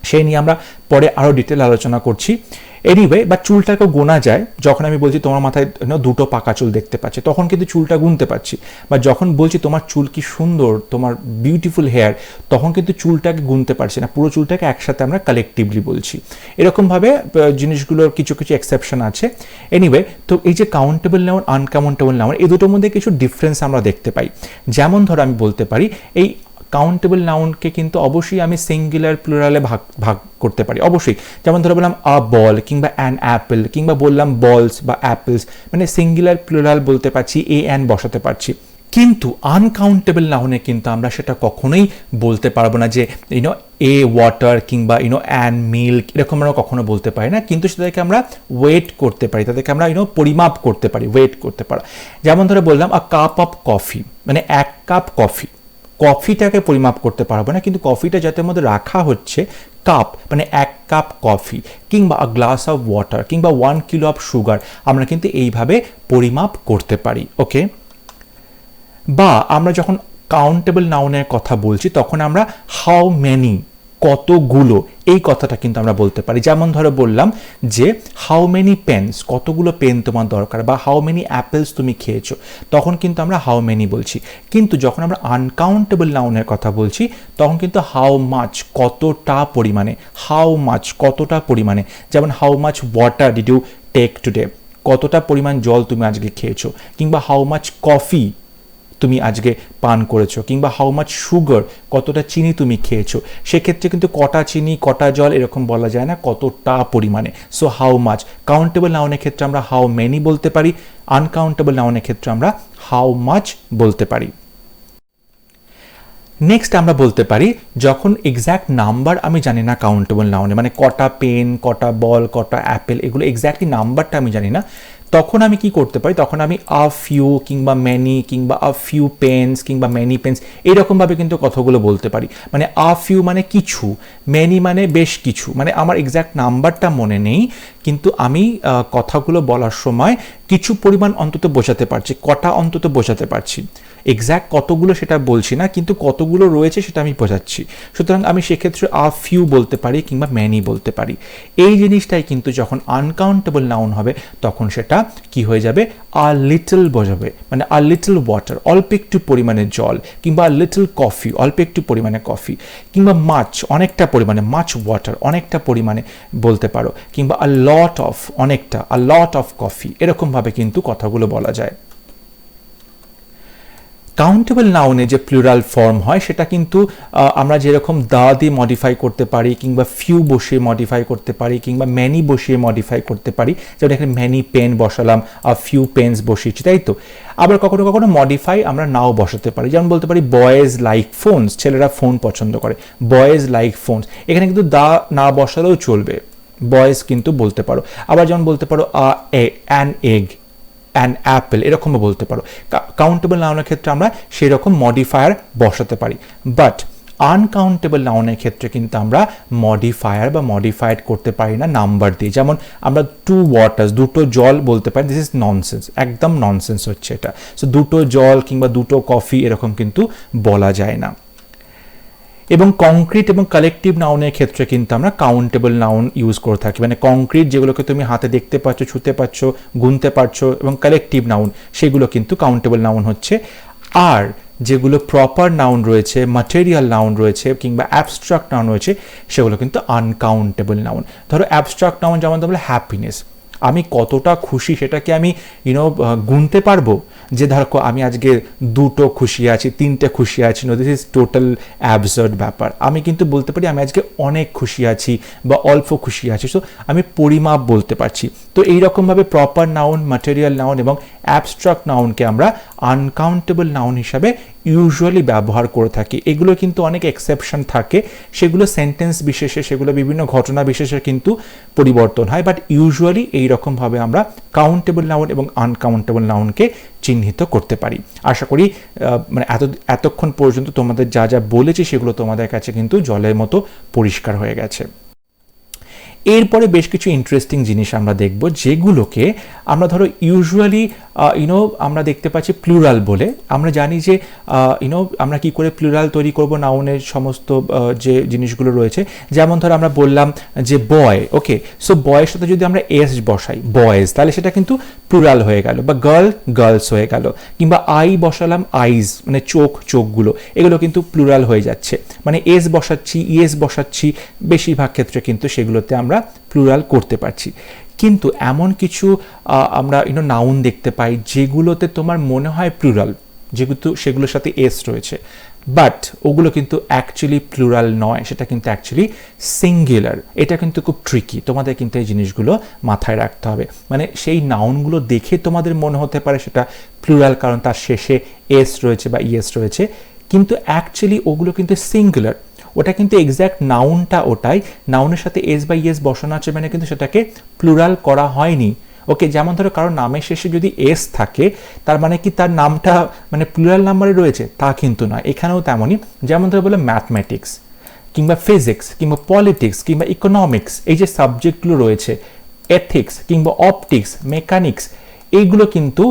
সেই নিয়ে আমরা পরে আরও ডিটেল আলোচনা করছি। এনিওয়ে, বা চুলটাকেও গোনা যায়, যখন আমি বলছি তোমার মাথায় 2টো পাকা চুল দেখতে পাচ্ছি, তখন কিন্তু চুলটা গুনতে পারছি, বা যখন বলছি তোমার চুল কি সুন্দর, তোমার বিউটিফুল হেয়ার, তখন কিন্তু চুলটাকে গুনতে পারছি না, পুরো চুলটাকে একসাথে আমরা কালেকটিভলি বলছি। এরকমভাবে জিনিসগুলোর কিছু কিছু এক্সেপশন আছে। এনিওয়ে, তো এই যে কাউন্টেবল নাউন, আনকাউন্টেবল নাউন, এই দুটোর মধ্যে কিছু ডিফারেন্স আমরা দেখতে পাই। যেমন ধরো আমি বলতে পারি এই কাউন্টেবল নাউনকে কিন্তু অবশ্যই আমি সিঙ্গুলার প্লুরালে ভাগ করতে পারি, অবশ্যই। যেমন ধরো বললাম আ বল, কিংবা অ্যান অ্যাপেল, কিংবা বললাম বলস বা অ্যাপেলস, মানে সিঙ্গুলার প্লুরাল বলতে পারছি, এ অ্যান বসাতে পারছি। কিন্তু আনকাউন্টেবল নাউনে কিন্তু আমরা সেটা কখনোই বলতে পারবো না, যে এ ওয়াটার কিংবা অ্যান মিল্ক, এরকম আমরা কখনো বলতে পারি না, কিন্তু সেটাকে আমরা ওয়েট করতে পারি, তাদেরকে আমরা পরিমাপ করতে পারি, ওয়েট করতে পারি। যেমন ধরে বললাম আ কাপ অফ কফি, মানে 1 কাপ কফি, কফিটাকে পরিমাপ করতে পারবো না, কিন্তু কফিটা যাদের মধ্যে রাখা হচ্ছে কাপ, মানে 1 কাপ কফি, কিংবা আ গ্লাস অফ ওয়াটার, কিংবা 1 কিলো অফ সুগার, আমরা কিন্তু এইভাবে পরিমাপ করতে পারি। ওকে, বা আমরা যখন কাউন্টেবল নাউনের কথা বলছি তখন আমরা হাউ মেনি, কতগুলো, এই কথাটা কিন্তু আমরা বলতে পারি। যেমন ধরো বললাম যে হাউ মেনি পেন্স, কতগুলো পেন তোমার দরকার, বা হাউ মেনি অ্যাপেলস তুমি খেয়েছো, তখন কিন্তু আমরা হাউ মেনি বলছি। কিন্তু যখন আমরা আনকাউন্টেবল নাউনের কথা বলছি তখন কিন্তু হাউ মাচ, কতটা পরিমাণে, হাউ মাচ, কতটা পরিমাণে। যেমন how much water did you take today, কতটা পরিমাণ জল তুমি আজকে খেয়েছো, কিংবা হাউ মাচ কফি তুমি আজকে পান করেছো, কিংবা হাউ মাচ সুগার, কতটা চিনি তুমি খেয়েছো। সেক্ষেত্রে কিন্তু কটা চিনি কটা জল এরকম বলা যায় না, কতটা পরিমাণে। So how much. কাউন্টেবল নাউনের ক্ষেত্রে আমরা হাউ মেনি বলতে পারি, আনকাউন্টেবল নাউনের ক্ষেত্রে আমরা হাউ মাচ বলতে পারি। নেক্সট আমরা বলতে পারি যখন এক্স্যাক্ট নাম্বার আমি জানি না কাউন্টেবল নাউনে, মানে কটা পেন, কটা বল, কটা অ্যাপেল, এগুলো এক্স্যাক্টলি নাম্বারটা আমি জানি না, তখন আমি কি করতে পারি, তখন আমি আ ফিউ, কিংবা মেনি, কিংবা আ ফিউ পেন্স, কিংবা মেনি পেন্স, এইরকমভাবে কিন্তু কথাগুলো বলতে পারি। মানে আ ফিউ মানে কিছু, মেনি মানে বেশ কিছু, মানে আমার এক্স্যাক্ট নাম্বারটা মনে নেই, কিন্তু আমি কথাগুলো বলার সময় কিছু পরিমাণ অন্তত বোঝাতে পারছি, কটা অন্তত বোঝাতে পারছি। এক্স্যাক্ট কতগুলো সেটা বলছি না, কিন্তু কতগুলো রয়েছে সেটা আমি বোঝাচ্ছি। সুতরাং আমি সেক্ষেত্রে আ ফিউ বলতে পারি, কিংবা ম্যানি বলতে পারি। এই জিনিসটাই কিন্তু যখন আনকাউন্টেবল নাউন হবে তখন সেটা কি হয়ে যাবে, আ লিটল বোঝাবে, মানে আ লিটল ওয়াটার, অল্প একটু পরিমাণে জল, কিংবা আ লিটল কফি, অল্প একটু পরিমাণে কফি, কিংবা মাছ, অনেকটা পরিমাণে, মাছ ওয়াটার, অনেকটা পরিমাণে বলতে পারো, কিংবা আ লট অফ, অনেকটা, আ লট অফ কফি, এরকমভাবে কিন্তু কথাগুলো বলা যায়। কাউন্টেবল নাউনে যে প্লুরাল ফর্ম হয় সেটা কিন্তু আমরা যেরকম দা দিয়ে মডিফাই করতে পারি, কিংবা ফিউ বসিয়ে মডিফাই করতে পারি, কিংবা ম্যানি বসিয়ে মডিফাই করতে পারি। যেমন এখানে ম্যানি পেন বসালাম আর ফিউ পেন্স বসিয়েছি, তাই তো। আবার কখনো কখনো মডিফাই আমরা নাও বসাতে পারি, যেমন বলতে পারি বয়েজ লাইক ফোনস, ছেলেরা ফোন পছন্দ করে, বয়েজ লাইক ফোনস। এখানে কিন্তু দা না বসালেও চলবে, বয়েজ কিন্তু বলতে পারো। আবার যেমন বলতে পারো অ্যান এগ, অ্যান অ্যাপেল, এরকমও বলতে পারো। কাউন্টেবল নাউনের ক্ষেত্রে আমরা সেই রকম মডিফায়ার বসাতে পারি। বাট আনকাউন্টেবল নাউনের ক্ষেত্রে কিন্তু আমরা মডিফায়ার বা মডিফাইড করতে পারি না নাম্বার দিয়ে। যেমন আমরা টু ওয়াটার্স, দুটো জল বলতে পারি, দিস ইজ ননসেন্স, একদম ননসেন্স হচ্ছে এটা। সো দুটো জল কিংবা দুটো কফি এরকম কিন্তু বলা যায় না। এবং কংক্রিট এবং কালেকটিভ নাউনের ক্ষেত্রে কিন্তু আমরা কাউন্টেবল নাউন ইউজ করে থাকি। মানে কংক্রিট যেগুলোকে তুমি হাতে দেখতে পাচ্ছ, ছুঁতে পাচ্ছ, গুনতে পারছো, এবং কালেকটিভ নাউন সেগুলো কিন্তু কাউন্টেবল নাউন হচ্ছে। আর যেগুলো প্রপার নাউন রয়েছে, ম্যাটেরিয়াল নাউন রয়েছে, কিংবা অ্যাবস্ট্রাক্ট নাউন রয়েছে, সেগুলো কিন্তু আনকাউন্টেবল নাউন। ধরো অ্যাবস্ট্রাক্ট নাউন যেমন তোমরা হ্যাপিনেস, আমি কতটা খুশি সেটাকে আমি গুনতে পারবো? যে ধরো আমি আজকে দুটো খুশি আছি, তিনটে খুশি আছি, no, this is total absurd ব্যাপার। আমি কিন্তু বলতে পারি আমি আজকে অনেক খুশি আছি বা অল্প খুশি আছি, সো আমি পরিমাপ বলতে পারছি। তো এইরকমভাবে প্রপার নাউন, ম্যাটেরিয়াল নাউন এবং অ্যাবস্ট্রাক্ট নাউনকে আমরা আনকাউন্টেবল নাউন হিসাবে ইউজুয়ালি ব্যবহার করে থাকি। এগুলো কিন্তু অনেক এক্সেপশন থাকে, সেগুলো সেন্টেন্স বিশেষে, সেগুলো বিভিন্ন ঘটনা বিশেষে কিন্তু পরিবর্তন হয়। বাট ইউজুয়ালি এইরকমভাবে আমরা কাউন্টেবল নাউন এবং আনকাউন্টেবল নাউনকে চিহ্নিত করতে পারি। আশা করি মানে এতক্ষণ পর্যন্ত তোমাদের যা যা বলেছি সেগুলো তোমাদের কাছে কিন্তু জলের মতো পরিষ্কার হয়ে গেছে। এরপরে বেশ কিছু ইন্টারেস্টিং জিনিস আমরা দেখব, যেগুলোকে আমরা ধরো ইউজুয়ালি আমরা দেখতে পাচ্ছি প্লুরাল বলে। আমরা জানি যে আমরা কি করে প্লুরাল তৈরি করব নাউনের সমস্ত যে জিনিসগুলো রয়েছে। যেমন ধরো আমরা বললাম যে বয়, ওকে, সো বয়ের সাথে যদি আমরা এস বসাই, বয়েজ, তাহলে সেটা কিন্তু প্লুরাল হয়ে গেল। বা গার্ল, গার্লস হয়ে গেল। কিংবা আই বসালাম, আইজ, মানে চোখ, চোখগুলো, এগুলো কিন্তু প্লুরাল হয়ে যাচ্ছে। মানে এস বসাচ্ছি, ইএস বসাচ্ছি, বেশিরভাগ ক্ষেত্রে কিন্তু সেগুলোতে আমরা প্লুরাল করতে পারছি। কিন্তু এমন কিছু আমরা নাউন দেখতে পাই যেগুলোতে তোমার মনে হয় প্লুরাল, যেহেতু সেগুলোর সাথে এস রয়েছে, বাট ওগুলো কিন্তু অ্যাকচুয়ালি প্লুরাল নয়, সেটা কিন্তু অ্যাকচুয়ালি সিঙ্গুলার। এটা কিন্তু খুব ট্রিকি, তোমাদের কিন্তু এই জিনিসগুলো মাথায় রাখতে হবে। মানে সেই নাউনগুলো দেখে তোমাদের মনে হতে পারে সেটা প্লুরাল, কারণ তার শেষে এস রয়েছে বা ইএস রয়েছে, কিন্তু অ্যাকচুয়ালি ওগুলো কিন্তু সিঙ্গুলার। ওটা কিন্তু এক্স্যাক্ট নাউনটা ওটাই, নাউনের সাথে এস বা ইএস বসানো আছে, মানে কিন্তু সেটাকে প্লুরাল করা হয়নি। ওকে, যেমন ধরো কারো নামের শেষে যদি এস থাকে, তার মানে কি তার নামটা মানে প্লুরাল নাম্বারে রয়েছে? তা কিন্তু নয়। এখানেও তেমনই। যেমন ধরো বলে ম্যাথমেটিক্স, কিংবা ফিজিক্স, কিংবা পলিটিক্স, কিংবা ইকোনমিক্স, এই যে সাবজেক্টগুলো রয়েছে, এথিক্স, কিংবা অপটিক্স, মেকানিক্স, এইগুলো কিন্তু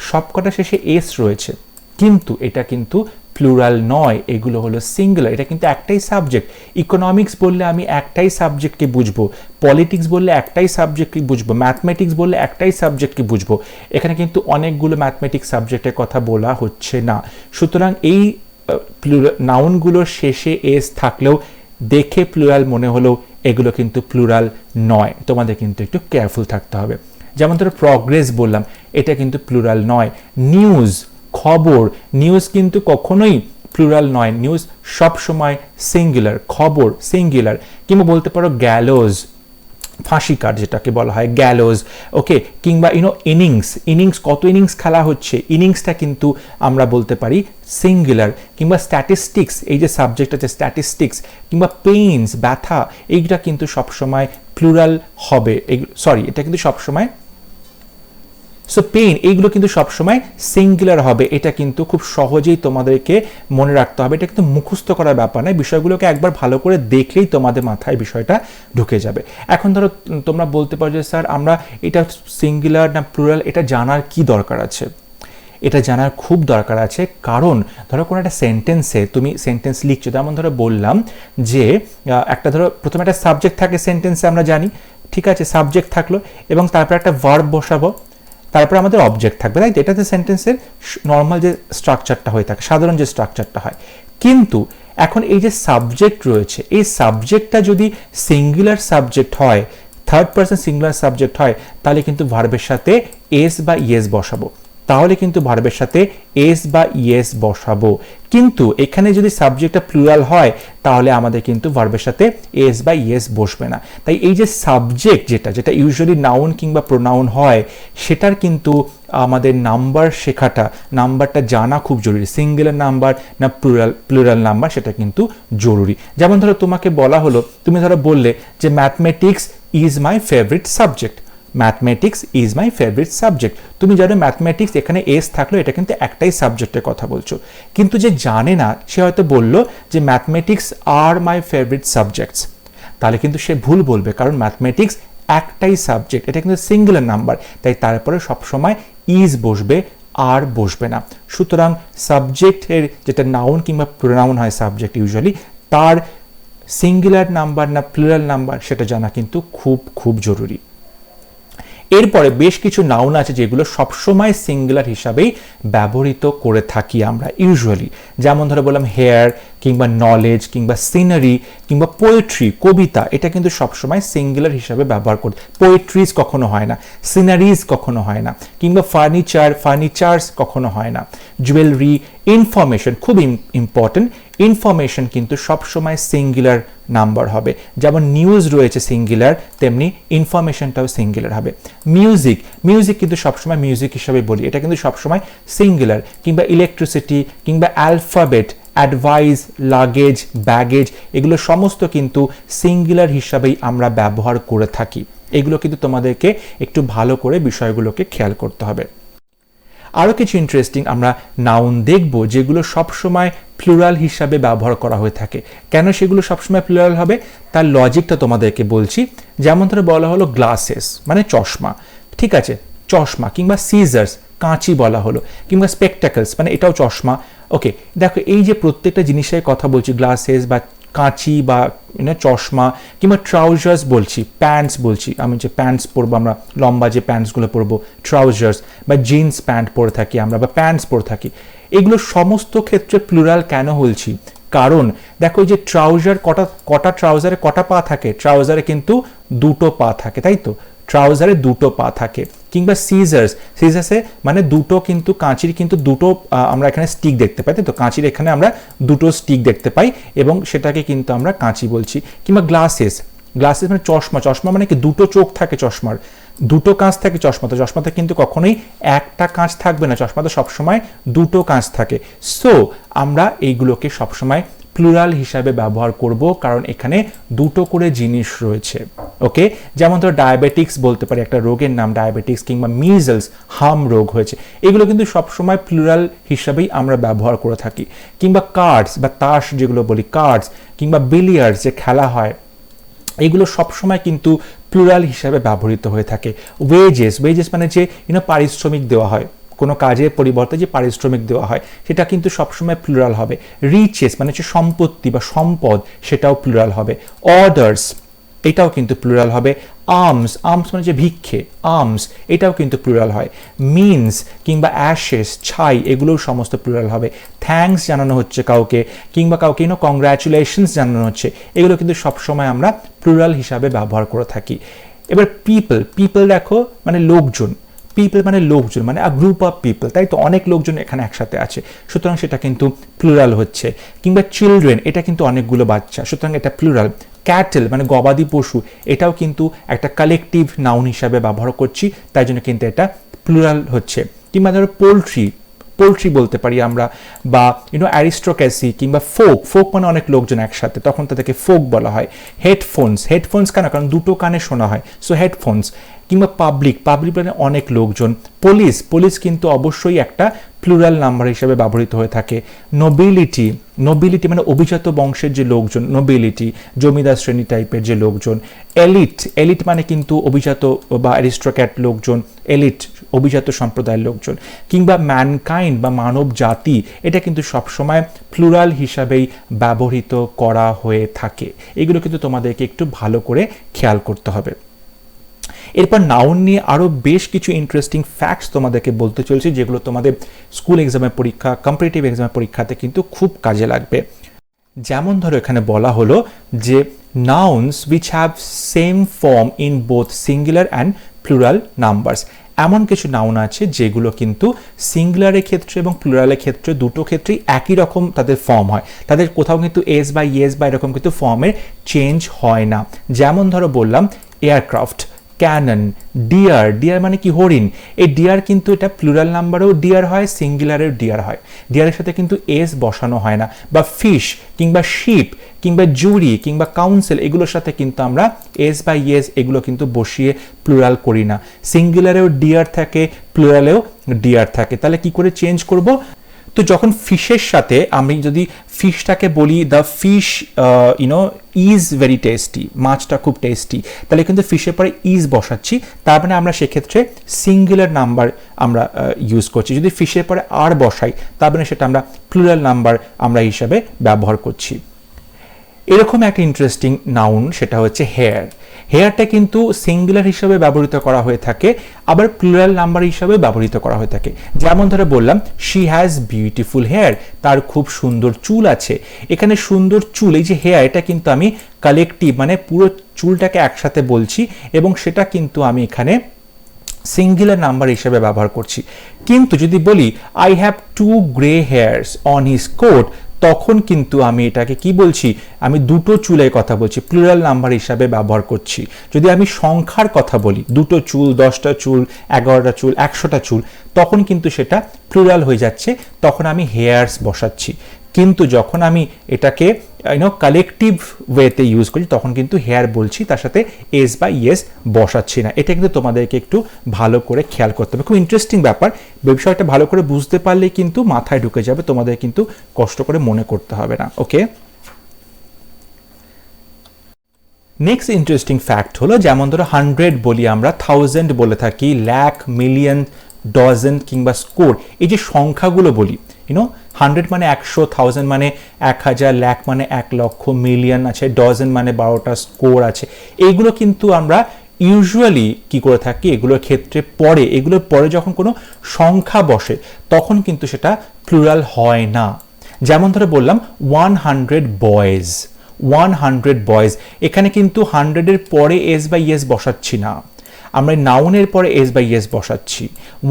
সবকটা শেষে এস রয়েছে, কিন্তু এটা কিন্তু প্লুরাল নয়, এগুলো হলো সিঙ্গুলার। এটা কিন্তু একটাই সাবজেক্ট। ইকোনমিক্স বললে আমি একটাই সাবজেক্টকে বুঝবো, পলিটিক্স বললে একটাই সাবজেক্টকে বুঝবো, ম্যাথমেটিক্স বললে একটাই সাবজেক্টকে বুঝবো। এখানে কিন্তু অনেকগুলো ম্যাথমেটিক্স সাবজেক্টের কথা বলা হচ্ছে না। সুতরাং এই নাউনগুলোর শেষে এস থাকলেও দেখে প্লুরাল মনে হলেও এগুলো কিন্তু প্লুরাল নয়। তোমাদের কিন্তু একটু কেয়ারফুল থাকতে হবে। যেমন ধরো প্রগ্রেস বললাম, এটা কিন্তু প্লুরাল নয়। নিউজ, খবর, নিউজ কিন্তু কখনোই প্লুরাল নয়, নিউজ সব সময় সিঙ্গুলার, খবর সিঙ্গুলার। কিংবা বলতে পারো গ্যালোজ, ফাঁসি কাঠ যেটাকে বলা হয়, গ্যালোজ, ওকে। কিংবা ইনিংস, ইনিংস, কত ইনিংস খেলা হচ্ছে, ইনিংসটা কিন্তু আমরা বলতে পারি সিঙ্গুলার। কিংবা স্ট্যাটিস্টিক্স, এই যে সাবজেক্ট আছে স্ট্যাটিস্টিক্স, কিংবা পেইনস, ব্যথা, এইটা কিন্তু সবসময় প্লুরাল হবে, সরি, এটা কিন্তু সবসময়, সো পেইন, এইগুলো কিন্তু সবসময় সিঙ্গুলার হবে। এটা কিন্তু খুব সহজেই তোমাদেরকে মনে রাখতে হবে। এটা কিন্তু মুখস্থ করার ব্যাপার নয়, বিষয়গুলোকে একবার ভালো করে দেখলেই তোমাদের মাথায় বিষয়টা ঢুকে যাবে। এখন ধরো তোমরা বলতে পারো যে স্যার আমরা এটা সিঙ্গুলার না প্লুরাল, এটা জানার কি দরকার আছে? এটা জানার খুব দরকার আছে, কারণ ধরো কোনো একটা সেন্টেন্সে তুমি সেন্টেন্স লিখছো, যেমন ধরো বললাম যে একটা ধরো প্রথমে একটা সাবজেক্ট থাকে সেন্টেন্সে, আমরা জানি, ঠিক আছে, সাবজেক্ট থাকলো এবং তারপর একটা ভার্ব বসাবো, তারপরে আমাদের অবজেক্ট থাকবে, রাইট? এটাতে সেন্টেন্সের নর্মাল যে স্ট্রাকচারটা হয়ে থাকে, সাধারণ যে স্ট্রাকচারটা হয়। কিন্তু এখন এই যে সাবজেক্ট রয়েছে, এই সাবজেক্টটা যদি সিঙ্গুলার সাবজেক্ট হয়, থার্ড পারসন সিঙ্গুলার সাবজেক্ট হয়, তাহলে কিন্তু ভার্বের সাথে এস বা ইএস বসাবো। তাহলে কিন্তু ভার্বের সাথে এস বা ইএস বসাবো। কিন্তু এখানে যদি সাবজেক্টটা প্লুরাল হয় তাহলে আমাদের কিন্তু ভার্বের সাথে এস বা ইএস বসবে না। তাই এই যে সাবজেক্ট যেটা ইউজুয়ালি নাউন কিংবা প্রোনাউন হয় সেটার কিন্তু আমাদের নাম্বার শেখাটা, নাম্বারটা জানা খুব জরুরি। সিঙ্গুলার নাম্বার না প্লুরাল নাম্বার সেটা কিন্তু জরুরি। যেমন ধরো তোমাকে বলা হলো, তুমি ধরো বললে যে mathematics is my favourite subject. Mathematics is my favourite subject. তুমি জানো ম্যাথমেটিক্স এখানে এস থাকলো, এটা কিন্তু একটাই সাবজেক্টের কথা বলছো। কিন্তু যে জানে না সে হয়তো বললো যে mathematics are my favourite subjects, তাহলে কিন্তু সে ভুল বলবে, কারণ ম্যাথমেটিক্স একটাই সাবজেক্ট, এটা কিন্তু সিঙ্গুলার নাম্বার, তাই তারপরে সবসময় ইজ বসবে, আর বসবে না। সুতরাং সাবজেক্টের যেটা নাউন কিংবা প্রোনাউন হয় সাবজেক্ট ইউজুয়ালি, তার সিঙ্গুলার নাম্বার না প্লুরাল নাম্বার সেটা জানা কিন্তু খুব খুব জরুরি। এরপরে বেশ কিছু নাউন আছে যেগুলো সবসময় সিঙ্গুলার হিসাবেই ব্যবহৃত করে থাকি আমরা ইউজুয়ালি। যেমন ধরে বললাম হেয়ার কিংবা নলেজ কিংবা সিনারি কিংবা পোয়েট্রি, কবিতা, এটা কিন্তু সবসময় সিঙ্গুলার হিসাবে ব্যবহার করি। পোয়েট্রিজ কখনো হয় না, সিনারিজ কখনো হয় না, কিংবা ফার্নিচার্স কখনো হয় না। জুয়েলারি, ইনফরমেশন, খুব ইম্পর্টেন্ট, ইনফরমেশন কিন্তু সবসময় সিঙ্গুলার নাম্বার হবে। যেমন নিউজ রয়েছে সিঙ্গুলার, তেমনি ইনফরমেশনটাও সিঙ্গুলার হবে। মিউজিক কিন্তু সবসময় মিউজিক হিসাবে বলি, এটা কিন্তু সবসময় সিঙ্গুলার। কিংবা ইলেকট্রিসিটি কিংবা অ্যালফাবেট, অ্যাডভাইস, লাগেজ, ব্যাগেজ, এগুলো সমস্ত কিন্তু সিঙ্গুলার হিসাবেই আমরা ব্যবহার করে থাকি। এগুলো কিন্তু তোমাদেরকে একটু ভালো করে বিষয়গুলোকে খেয়াল করতে হবে। আরও কিছু ইন্টারেস্টিং আমরা নাউন দেখব যেগুলো সবসময় প্লুরাল হিসাবে ব্যবহার করা হয়ে থাকে। কেন সেগুলো সবসময় প্লুরাল হবে তার লজিকটা তোমাদেরকে বলছি। যেমন ধরে বলা হলো গ্লাসেস মানে চশমা, ঠিক আছে, চশমা, কিংবা সিজার্স কাঁচি বলা হলো, কিংবা স্পেকটাকলস মানে এটাও চশমা। ওকে, দেখো এই যে প্রত্যেকটা জিনিসের কথা বলছি, গ্লাসেস বা কাঁচি বা চশমা, কিংবা ট্রাউজার্স বলছি, প্যান্টস বলছি, আমি যে প্যান্টস পরবো আমরা, লম্বা যে প্যান্টসগুলো পরবো ট্রাউজার্স, বা জিন্স প্যান্ট পরে থাকি আমরা, বা প্যান্টস পরে থাকি, এগুলো সমস্ত ক্ষেত্রে প্লুরাল কেন বলছি? কারণ দেখো যে ট্রাউজার, কটা ট্রাউজারে কটা পা থাকে? ট্রাউজারে কিন্তু দুটো পা থাকে, তাই তো, ট্রাউজারে দুটো পা থাকে। কিংবা সিজার্সে মানে দুটো, কিন্তু কাঁচির কিন্তু দুটো আমরা এখানে স্টিক দেখতে পাই, তাই তো, কাঁচির এখানে আমরা দুটো স্টিক দেখতে পাই এবং সেটাকে কিন্তু আমরা কাঁচি বলছি। কিংবা গ্লাসেস মানে চশমা মানে কি দুটো চোখ থাকে চশমার, দুটো কাঁচ থাকে চশমাতে, চশমাতে কিন্তু কখনোই একটা কাঁচ থাকবে না, চশমাতে সবসময় দুটো কাঁচ থাকে। সো আমরা এইগুলোকে সবসময় প্লুরাল হিসাবে ব্যবহার করব, কারণ এখানে দুটো করে জিনিস রয়েছে। ওকে, যেমন ধরো ডায়াবেটিক্স বলতে পারি, একটা রোগের নাম ডায়াবেটিক্স, কিংবা মিজলস হাম রোগ হয়েছে, এগুলো কিন্তু সবসময় প্লুরাল হিসাবেই আমরা ব্যবহার করে থাকি। কিংবা কার্ডস বা তাস যেগুলো বলি, কার্ডস, কিংবা বিলিয়ার্ডস যে খেলা হয়, এগুলো সবসময় কিন্তু প্লুরাল হিসাবে ব্যবহৃত হয়ে থাকে। ওয়েজেস মানে যে পারিশ্রমিক দেওয়া হয়, কোনো কাজের পরিবর্তে যে পারিশ্রমিক দেওয়া হয় সেটা কিন্তু সবসময় প্লুরাল হবে। রিচেস মানে হচ্ছে সম্পত্তি বা সম্পদ, সেটাও প্লুরাল হবে। অর্ডার্স এটাও কিন্তু প্লুরাল হবে। আর্মস মানে যে ভিক্ষে, আর্মস এটাও কিন্তু প্লুরাল হয়। মিনস কিংবা অ্যাশেস ছাই, এগুলোও সমস্ত প্লুরাল হবে। থ্যাঙ্কস জানানো হচ্ছে কাউকে, কিংবা কাউকে কংগ্রাচুলেশনস জানানো হচ্ছে, এগুলো কিন্তু সবসময় আমরা প্লুরাল হিসাবে ব্যবহার করে থাকি। এবার পিপল দেখো মানে লোকজন, মানে লোকজন, মানে আ গ্রুপ অফ পিপল, তাই তো, অনেক লোকজন এখানে একসাথে আছে, সুতরাং সেটা কিন্তু প্লুরাল হচ্ছে। কিংবা চিলড্রেন, এটা কিন্তু অনেকগুলো বাচ্চা, সুতরাং এটা প্লুরাল। ক্যাটেল মানে গবাদি পশু, এটাও কিন্তু একটা কালেকটিভ নাউন হিসাবে ব্যবহার করছি, তাই জন্য কিন্তু এটা প্লুরাল হচ্ছে। কিংবা ধরো পোল্ট্রি বলতে পারি আমরা, বা অ্যারিস্টোক্রেসি, কিংবা ফোক মানে অনেক লোকজন একসাথে, তখন তাদেরকে ফোক বলা হয়। হেডফোনস কেন? কারণ দুটো কানে শোনা হয়, সো হেডফোনস। কিংবা পাবলিক মানে অনেক লোকজন। পুলিশ কিন্তু অবশ্যই একটা প্লুরাল নাম্বার হিসেবে ব্যবহৃত হয়ে থাকে। নোবিলিটি মানে অভিজাত বংশের যে লোকজন, নোবিলিটি জমিদার শ্রেণী টাইপের যে লোকজন। এলিট মানে কিন্তু অভিজাত বা অ্যারিস্টোক্র্যাট লোকজন, এলিট অভিজাত সম্প্রদায়ের লোকজন। কিংবা ম্যানকাইন্ড বা মানব জাতি, এটা কিন্তু সবসময় প্লুরাল হিসাবেই ব্যবহৃত করা হয়ে থাকে। এগুলো কিন্তু তোমাদেরকে একটু ভালো করে খেয়াল করতে হবে। এরপর নাউন নিয়ে আরও বেশ কিছু ইন্টারেস্টিং ফ্যাক্টস তোমাদেরকে বলতে চলছি, যেগুলো তোমাদের স্কুল এক্সামের পরীক্ষা, কম্পিটিটিভ এক্সামের পরীক্ষাতে কিন্তু খুব কাজে লাগবে। যেমন ধরো এখানে বলা হলো যে nouns which have same form in both singular and plural numbers. এমন কিছু নাউন আছে যেগুলো কিন্তু সিঙ্গুলারের ক্ষেত্রে এবং প্লুরালের ক্ষেত্রে দুটো ক্ষেত্রেই একই রকম তাদের ফর্ম হয়, তাদের কোথাও কিন্তু এস বা ইয়েস বা এরকম কিন্তু ফর্মের চেঞ্জ হয় না। যেমন ধরো বললাম এয়ারক্রাফট, ক্যানন, ডিয়ার, ডিয়ার মানে কি হরিণ, এই ডিয়ার কিন্তু এটা প্লুরাল নাম্বারেও ডিয়ার হয়, সিঙ্গুলারেও ডিয়ার হয়, ডিয়ারের সাথে কিন্তু এস বসানো হয় না। বা ফিশ কিংবা শিপ কিংবা জুরি কিংবা কাউন্সিল এগুলোর সাথে কিন্তু আমরা এস বা ইয়েস এগুলো কিন্তু বসিয়ে প্লুরাল করি না, সিঙ্গুলারেও ডিয়ার থাকে, প্লুরালেও ডিয়ার থাকে। তাহলে কি করে চেঞ্জ করব? তো যখন ফিশের সাথে আমি যদি ফিশটাকে বলি the fish is very tasty, মাছটা খুব টেস্টি, তাহলে কিন্তু ফিশের পরে ইজ বসাচ্ছি, তার মানে আমরা সেক্ষেত্রে সিঙ্গুলার নাম্বার আমরা ইউজ করছি। যদি ফিশের পরে আর বসাই তার মানে সেটা আমরা প্লুরাল নাম্বার আমরা হিসাবে ব্যবহার করছি। এরকম একটা ইন্টারেস্টিং নাউন সেটা হচ্ছে হেয়ার। হেয়ারটা কিন্তু সিঙ্গুলার হিসাবে ব্যবহৃত করা হয়ে থাকে, আবার প্লুরাল নাম্বার হিসাবে ব্যবহৃত করা হয়ে থাকে। যেমন ধরে বললাম শি হ্যাজ বিউটিফুল হেয়ার, তার খুব সুন্দর চুল আছে। এখানে সুন্দর চুল, এই যে হেয়ার, এটা কিন্তু আমি কালেকটিভ মানে পুরো চুলটাকে একসাথে বলছি এবং সেটা কিন্তু আমি এখানে সিঙ্গুলার নাম্বার হিসেবে ব্যবহার করছি। কিন্তু যদি বলি I have 2 grey hairs on his coat, তখন কিন্তু আমি এটাকে কি বলছি, আমি দুটো চুলের কথা বলছি, প্লুরাল নাম্বার হিসাবে ব্যবহার করছি। যদি আমি সংখ্যার কথা বলি, দুটো চুল, 10টা চুল, 11টা চুল, 100টা চুল, তখন কিন্তু সেটা প্লুরাল হয়ে যাচ্ছে, তখন আমি হেয়ার্স বসাচ্ছি। কিন্তু যখন আমি এটাকে কালেকটিভ ওয়েতে ইউজ করি তখন কিন্তু হেয়ার বলছি, তার সাথে এস বা ইয়েস বসাচ্ছি না। এটা কিন্তু তোমাদেরকে একটু ভালো করে খেয়াল করতে হবে। খুব ইন্টারেস্টিং ব্যাপার, বিষয়টা ভালো করে বুঝতে পারলে কিন্তু মাথায় ঢুকে যাবে, তোমাদের কিন্তু কষ্ট করে মনে করতে হবে না। ওকে, নেক্সট ইন্টারেস্টিং ফ্যাক্ট হলো, যেমন ধরো 100 বলি আমরা, 1000 বলে থাকি, লাখ, মিলিয়ন, ডজন কিংবা স্কোর, এই যে সংখ্যাগুলো বলি, 100 মানে 100, 1000 মানে 1000, লাখ মানে 1 লক্ষ, মিলিয়ন আছে, ডজন মানে 12টা, স্কোর আছে, এইগুলো কিন্তু আমরা ইউজুয়ালি কি করে থাকি, এগুলোর ক্ষেত্রে এগুলোর পরে যখন কোনো সংখ্যা বসে তখন কিন্তু সেটা প্লুরাল হয় না। যেমন ধরে বললাম 100 বয়েজ, 100 বয়েজ, এখানে কিন্তু 100-এর পরে এস বা ইয়েস বসাচ্ছি না, আমরা নাউনের পরে এস বা ইয়েস বসাচ্ছি,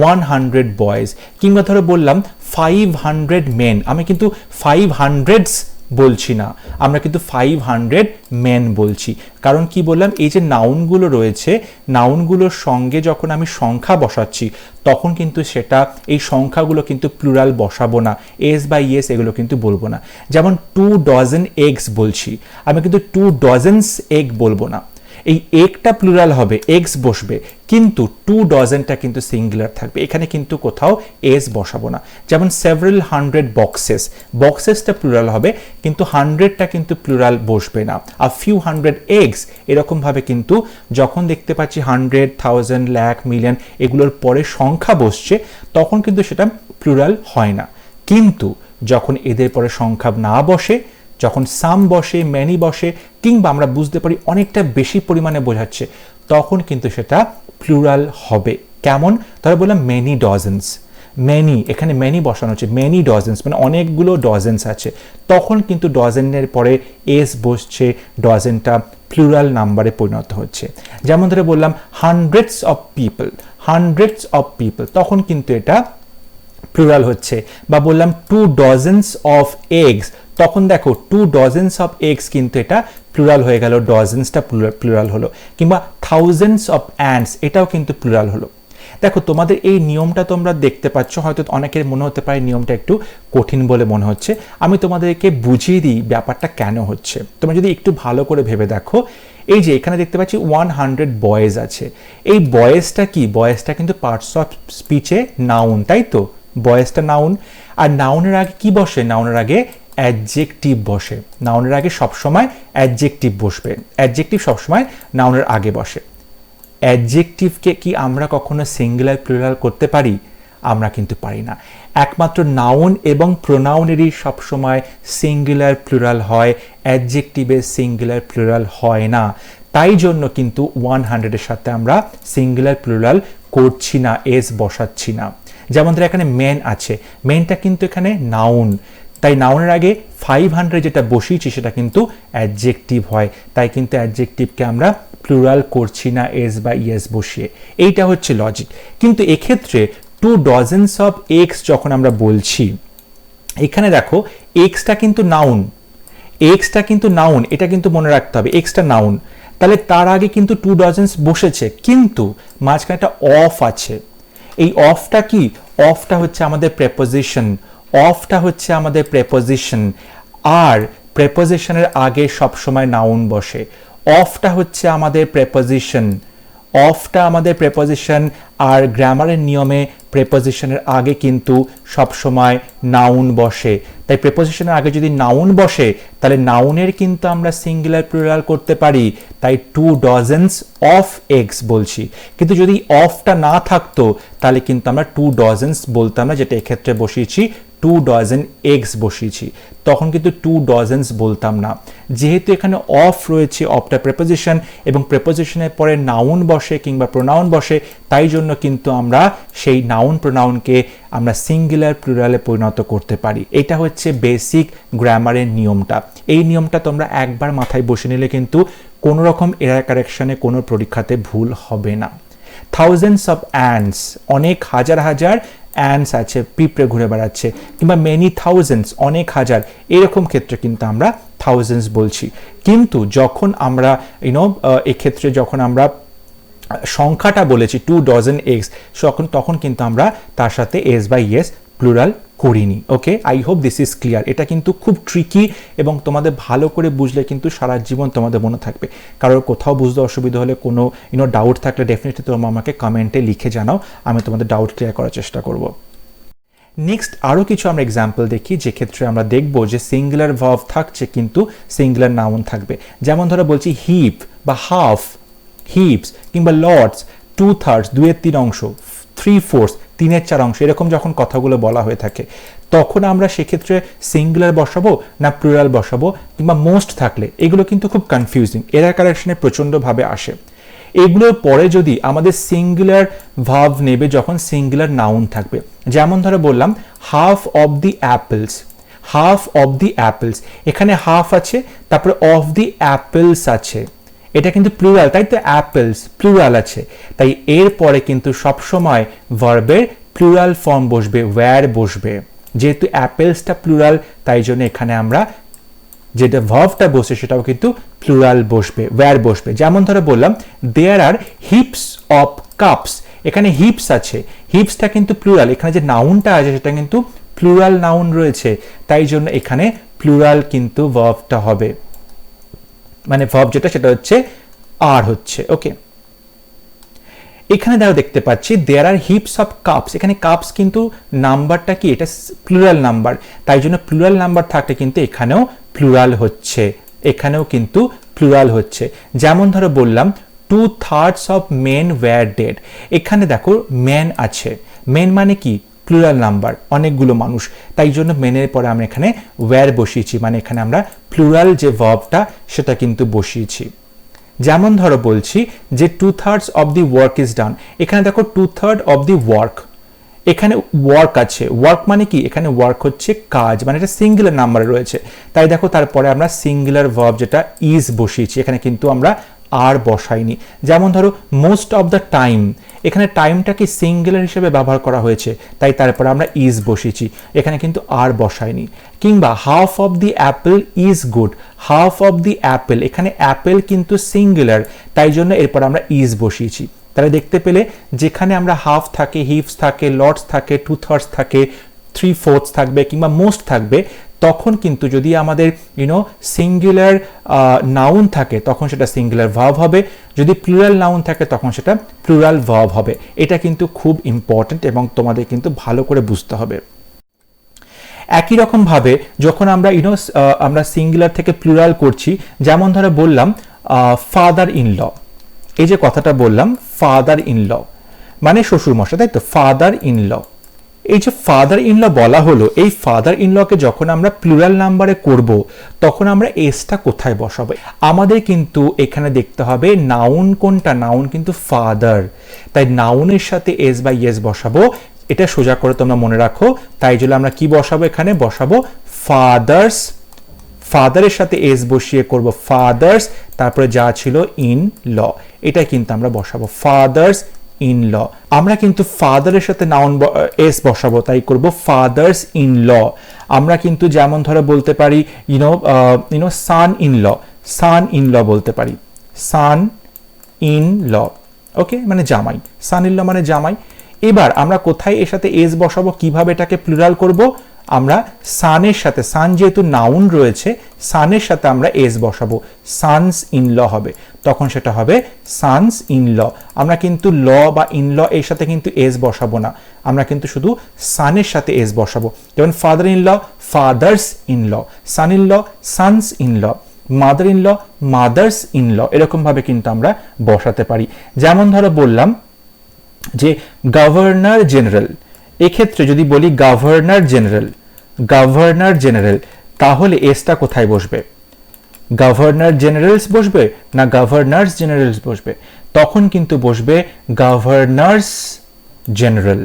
100 বয়েজ। কিংবা ধরো বললাম 500 মেন, আমি কিন্তু 500s বলছি না, আমরা কিন্তু 500 মেন বলছি। কারণ কি বললাম, এই যে নাউনগুলো রয়েছে, নাউনগুলোর সঙ্গে যখন আমি সংখ্যা বসাচ্ছি তখন কিন্তু সেটা, এই সংখ্যাগুলো কিন্তু প্লুরাল বসাবো না, এস বা ইয়েস এগুলো কিন্তু বলবো না। যেমন 2 ডজন এগস বলছি, আমি কিন্তু 2 ডজনস এগ বলবো না, এই এগটা প্লুরাল হবে, এগস বসবে, কিন্তু 2 ডজনটা কিন্তু সিঙ্গুলার থাকবে, এখানে কিন্তু কোথাও এস বসাবো না। যেমন সেভারাল 100 বক্সেস, বক্সেসটা প্লুরাল হবে কিন্তু 100টা কিন্তু প্লুরাল বসবে না। আর ফিউ 100 এগস, এরকম ভাবে কিন্তু যখন দেখতে পাচ্ছি 100, 1000, লাখ, মিলিয়ন এগুলোর পরে সংখ্যা বসছে তখন কিন্তু সেটা প্লুরাল হয় না। কিন্তু যখন এদের পরে সংখ্যা না বসে, যখন সাম বসে, ম্যানি বসে, কিংবা আমরা বুঝতে পারি অনেকটা বেশি পরিমাণে বোঝাচ্ছে, তখন কিন্তু সেটা প্লুরাল হবে। কেমন? ধরো বললাম মেনি ডজেন্স, মেনি, এখানে মেনি বসানো হচ্ছে, মেনি ডজেন্স মানে অনেকগুলো ডজেন্স আছে, তখন কিন্তু ডজেনের পরে এস বসছে, ডজেনটা প্লুরাল নাম্বারে পরিণত হচ্ছে। যেমন ধরে বললাম hundreds of people, hundreds of people, তখন কিন্তু এটা প্লুরাল হচ্ছে। বা বললাম 2 ডজেন্স অফ এগস, তখন দেখো 2 ডজেন্স অফ এগস কিন্তু এটা প্লুরাল হয়ে গেল, ডজেন্সটা প্লুরাল হলো। কিংবা থাউজেন্ডস অফ অ্যান্টস, এটাও কিন্তু প্লুরাল হলো। দেখো তোমাদের এই নিয়মটা তোমরা দেখতে পাচ্ছ, হয়তো অনেকের মনে হতে পারে নিয়মটা একটু কঠিন বলে মনে হচ্ছে, আমি তোমাদেরকে বুঝিয়ে দিই ব্যাপারটা কেন হচ্ছে। তোমরা যদি একটু ভালো করে ভেবে দেখো, এই যে এখানে দেখতে পাচ্ছি 100 বয়েজ আছে, এই বয়েজটা কি, বয়েজটা কিন্তু পার্টস অফ স্পিচে নাউন, তাই তো, বয়েজটা নাউন। আর নাউনের আগে কি বসে, নাউনের আগে অ্যাডজেক্টিভ বসে, নাউনের আগে সবসময় অ্যাডজেক্টিভ বসবে, অ্যাডজেক্টিভ সবসময় নাউনের আগে বসে। অ্যাডজেক্টিভকে কি আমরা কখনো সিঙ্গুলার প্লুরাল করতে পারি? আমরা কিন্তু পারি না। একমাত্র নাউন এবং প্রোনাউনেরই সবসময় সিঙ্গুলার প্লুরাল হয়, অ্যাডজেক্টিভের সিঙ্গুলার প্লুরাল হয় না। তাই জন্য কিন্তু 100-এর সাথে আমরা সিঙ্গুলার প্লুরাল করছি না, এস বসাচ্ছি না। যেমন ধরো এখানে মেন আছে, মেনটা কিন্তু এখানে নাউন, তাই নাউনের আগে 500 যেটা বসিয়েছি সেটা কিন্তু অ্যাডজেক্টিভ হয়, তাই কিন্তু অ্যাডজেক্টিভকে আমরা প্লুরাল করছি না এস বা ইয়েস বসিয়ে। এইটা হচ্ছে লজিক। কিন্তু এক্ষেত্রে 2 ডজেন্স অফ এগস যখন আমরা বলছি, এখানে দেখো এক্সটা কিন্তু নাউন, এক্সটা কিন্তু নাউন, এটা কিন্তু মনে রাখতে হবে, এক্সটা নাউন। তাহলে তার আগে কিন্তু 2 ডজেন্স বসেছে, কিন্তু মাঝখানে একটা অফ আছে। এই অফটা কি? অফটা হচ্ছে আমাদের প্রেপোজিশন, অফটা হচ্ছে আমাদের প্রেপোজিশন। আর প্রেপোজিশনের আগে সবসময় নাউন বসে। অফটা হচ্ছে আমাদের প্রেপোজিশন, অফটা আমাদের প্রেপোজিশন। আর গ্রামারের নিয়মে প্রেপোজিশনের আগে কিন্তু সবসময় নাউন বসে। তাই প্রেপোজিশনের আগে যদি নাউন বসে তাহলে নাউনের কিন্তু আমরা সিঙ্গুলার প্লুরাল করতে পারি, তাই 2 ডজেন্স অফ এগস বলছি। কিন্তু যদি অফটা না থাকতো তাহলে কিন্তু আমরা 2 ডজেন্স বলতাম না, যেটা এক্ষেত্রে বসিয়েছি 2 ডজন এগস বসিয়েছি, তখন কিন্তু 2 ডজেন্স বলতাম না। যেহেতু এখানে অফ রয়েছে, অফটা প্রেপোজিশন এবং প্রেপোজিশনের পরে নাউন বসে কিংবা প্রোনাউন বসে, তাই জন্য কিন্তু আমরা সেই নাউন প্রোনাউনকে আমরা সিঙ্গুলার প্লুরালে পরিণত করতে পারি। এটা হচ্ছে বেসিক গ্রামারের নিয়মটা। এই নিয়মটা তোমরা একবার মাথায় বসে নিলে কিন্তু কোনো রকম এরার কারেকশনে কোনো পরীক্ষাতে ভুল হবে না। থাউজেন্ডস অফ অ্যান্টস, অনেক হাজার হাজার অ্যান্টস আছে, পিঁপড়ে ঘুরে বেড়াচ্ছে, কিংবা মেনি থাউজেন্ডস, অনেক হাজার, এরকম ক্ষেত্রে কিন্তু আমরা থাউজেন্ডস বলছি। কিন্তু যখন আমরা এক্ষেত্রে যখন আমরা সংখ্যাটা বলেছি 2 ডজন এগস, তখন কিন্তু আমরা তার সাথে এস বাই ইয়েস প্লুরাল করিনি। Okay, I hope this is clear. এটা কিন্তু খুব ট্রিকি এবং তোমাদের ভালো করে বুঝলে কিন্তু সারা জীবন তোমাদের মনে থাকবে। কারোর কোথাও বুঝতে অসুবিধা হলে, কোনো ডাউট থাকলে ডেফিনেটলি তোমরা আমাকে কমেন্টে লিখে জানাও, আমি তোমাদের ডাউট ক্লিয়ার করার চেষ্টা করব। নেক্সট আরও কিছু আমরা এক্সাম্পল দেখি, যে ক্ষেত্রে আমরা দেখব যে সিঙ্গুলার ভার্ব থাকছে কিন্তু সিঙ্গুলার নাউন থাকবে। যেমন ধরো বলছি হিপ বা হাফ, হিপস, কিংবা লটস, 2/3, 2/3 অংশ, 3/4, 3/4 অংশ, এরকম যখন কথাগুলো বলা হয়ে থাকে তখন আমরা সেক্ষেত্রে সিঙ্গুলার বসাবো না প্লুরাল বসাবো, কিংবা মোস্ট থাকলে, এগুলো কিন্তু খুব কনফিউজিং, এরার কারেকশনে প্রচণ্ডভাবে আসে। এগুলোর পরে যদি আমাদের সিঙ্গুলার ভার্ব নেবে যখন সিঙ্গুলার নাউন থাকবে, যেমন ধরে বললাম half of the apples, half of the apples, এখানে হাফ আছে, তারপরে অফ দি অ্যাপেলস আছে, এটা কিন্তু প্লুরাল, তাই তো অ্যাপেলস প্লুরাল আছে, তাই এর পরে কিন্তু সবসময় ভার্বের প্লুরাল ফর্ম বসবে, ওয়্যার বসবে। যেহেতু অ্যাপেলসটা প্লুরাল, তাই জন্য এখানে আমরা যেটা ভার্বটা বসে সেটাও কিন্তু প্লুরাল বসবে, ওয়্যার বসবে। যেমন ধরে বললাম দেয়ার আর হিপস অফ কাপস, এখানে হিপস আছে, হিপসটা কিন্তু প্লুরাল, এখানে যে নাউনটা আছে সেটা কিন্তু প্লুরাল নাউন রয়েছে, তাই জন্য এখানে প্লুরাল কিন্তু ভার্বটা হবে, মানে ভার্ব যেটা সেটা হচ্ছে আর হচ্ছে। ওকে, এখানে দেখতে পাচ্ছি দেয়ার আর হিপস অফ কাপস, এখানে কাপস কিন্তু নাম্বারটা কি, এটা প্লুরাল নাম্বার, তাই জন্য প্লুরাল নাম্বার থাকলে কিন্তু এখানেও প্লুরাল হচ্ছে, এখানেও কিন্তু প্লুরাল হচ্ছে। যেমন ধরো বললাম 2/3 অফ মেন ওয়্যার ডেড, এখানে দেখো মেন আছে, মেন মানে কি প্লুরাল নাম্বার, অনেকগুলো মানুষ, তাই জন্য মেনের পরে আমরা এখানে ওয়্যার বসিয়েছি, মানে এখানে আমরা প্লুরাল যে ভার্বটা সেটা কিন্তু বসিয়েছি। যেমন ধরো বলছি যে 2/3 of the work is done, এখানে দেখো 2/3 অফ দি ওয়ার্ক, এখানে ওয়ার্ক আছে, ওয়ার্ক মানে কি, এখানে ওয়ার্ক হচ্ছে কাজ, মানে এটা সিঙ্গুলার নাম্বারে রয়েছে, তাই দেখো তারপরে আমরা সিঙ্গুলার ভার্ব যেটা ইজ বসিয়েছি, এখানে কিন্তু আমরা আর বসাইনি। যেমন ধরো মোস্ট অফ দ্য টাইম, এখানে টাইমটাকে সিঙ্গুলার হিসেবে ব্যবহার করা হয়েছে, তাই তারপরে আমরা ইজ বসিয়েছি, এখানে কিন্তু আর বসাইনি। কিংবা half of the Apple is good, half of the Apple, এখানে অ্যাপেল কিন্তু সিঙ্গুলার, তাই জন্য এরপর আমরা ইজ বসিয়েছি। তাহলে দেখতে পেলে যেখানে আমরা হাফ থাকে, হিপস থাকে, লটস থাকে, 2/3 থাকে, 3/4 থাকবে কিংবা মোস্ট থাকবে, তখন কিন্তু যদি আমাদের সিঙ্গুলার নাউন থাকে তখন সেটা সিঙ্গুলার ভার্ব হবে, যদি প্লুরাল নাউন থাকে তখন সেটা প্লুরাল ভার্ব হবে। এটা কিন্তু খুব ইম্পর্টেন্ট এবং তোমাদের কিন্তু ভালো করে বুঝতে হবে। একই রকম ভাবে যখন আমরা আমরা সিঙ্গুলার থেকে প্লুরাল করছি, যেমন ধরে বললাম ফাদার ইন ল, এই যে কথাটা বললাম ফাদার ইন ল মানে শ্বশুর মশাই, তাই তো, ফাদার ইন ল, এই যে ফাদার ইন ল বলা হলো, এই ফাদার ইন লকে যখন আমরা প্লুরাল নাম্বারে করব তখন আমরা এসটা কোথায় বসাবো, আমাদের কিন্তু এখানে দেখতে হবে নাউন কোনটা, নাউন কিন্তু ফাদার, তাই নাউনের সাথে এস বা ইয়েস বসাবো, এটা সোজা করে তোমরা মনে রাখো। তাই জন্য আমরা কি বসাবো, এখানে বসাবো ফাদার্স, ফাদারের সাথে এস বসিয়ে করব ফাদার্স, তারপরে যা ছিল ইন ল, এটা কিন্তু আমরা বসাবো ফাদার্স ইন ল। আমরা কিন্তু ফাদারের সাথে নাউন এস বসাবো, তাই করব ফাদার্স ইন ল। আমরা কিন্তু যেমন ধরো বলতে পারি you know son in law, son in law বলতে পারি, সান ইন ল, ওকে, মানে জামাই, সান ইন ল মানে জামাই। এবার আমরা কোথায় এর সাথে এস বসাবো, কিভাবে এটাকে প্লুরাল করব, আমরা সানের সাথে, সান যেহেতু নাউন রয়েছে, সানের সাথে আমরা এস বসাবো, সানস ইন ল হবে, তখন সেটা হবে সানস ইন ল। আমরা কিন্তু ল বা ইন ল এর সাথে কিন্তু এস বসাবো না, আমরা কিন্তু শুধু সানের সাথে এস বসাবো। যেমন father in law, fathers in law, son in law, sons in law, mother in law, mothers in law, এরকম ভাবে কিন্তু আমরা বসাতে পারি। যেমন ধরো বললাম যে গভর্নর জেনারেল, এক্ষেত্রে যদি বলি গভর্নর জেনারেল, গভর্নর জেনারেল, তাহলে এসটা কোথায় বসবে, গভর্নর জেনারেলস বসবে না গভর্নর্স জেনারেলস বসবে, তখন কিন্তু বসবে গভর্নর্স জেনারেল,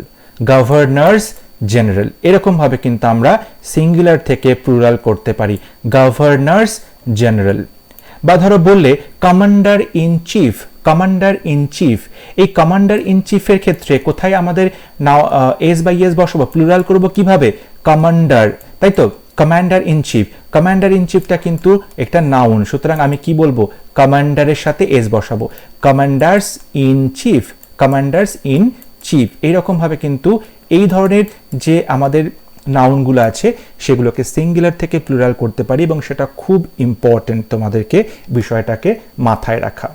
গভর্নর্স জেনারেল। এরকম ভাবে কিন্তু আমরা সিঙ্গুলার থেকে প্লুরাল করতে পারি, গভর্নর্স জেনারেল। বা ধরো বললে commander in chief, commander in chief, এই কমান্ডার ইন চিফের ক্ষেত্রে কোথায় আমাদের নাও এস বাই এস বসাবো, প্লুরাল করব কিভাবে, কমান্ডার, তাই তো, commander in chief, commander in চিফটা কিন্তু একটা নাউন, সুতরাং আমি কি বলবো, কমান্ডারের সাথে এস বসাবো, commanders in chief, commanders in chief. এইরকম ভাবে কিন্তু এই ধরনের যে আমাদের নাউনগুলো আছে সেগুলোকে সিঙ্গুলার থেকে প্লুরাল করতে পারি, এবং সেটা খুব ইম্পর্টেন্ট তোমাদেরকে বিষয়টাকে মাথায় রাখা।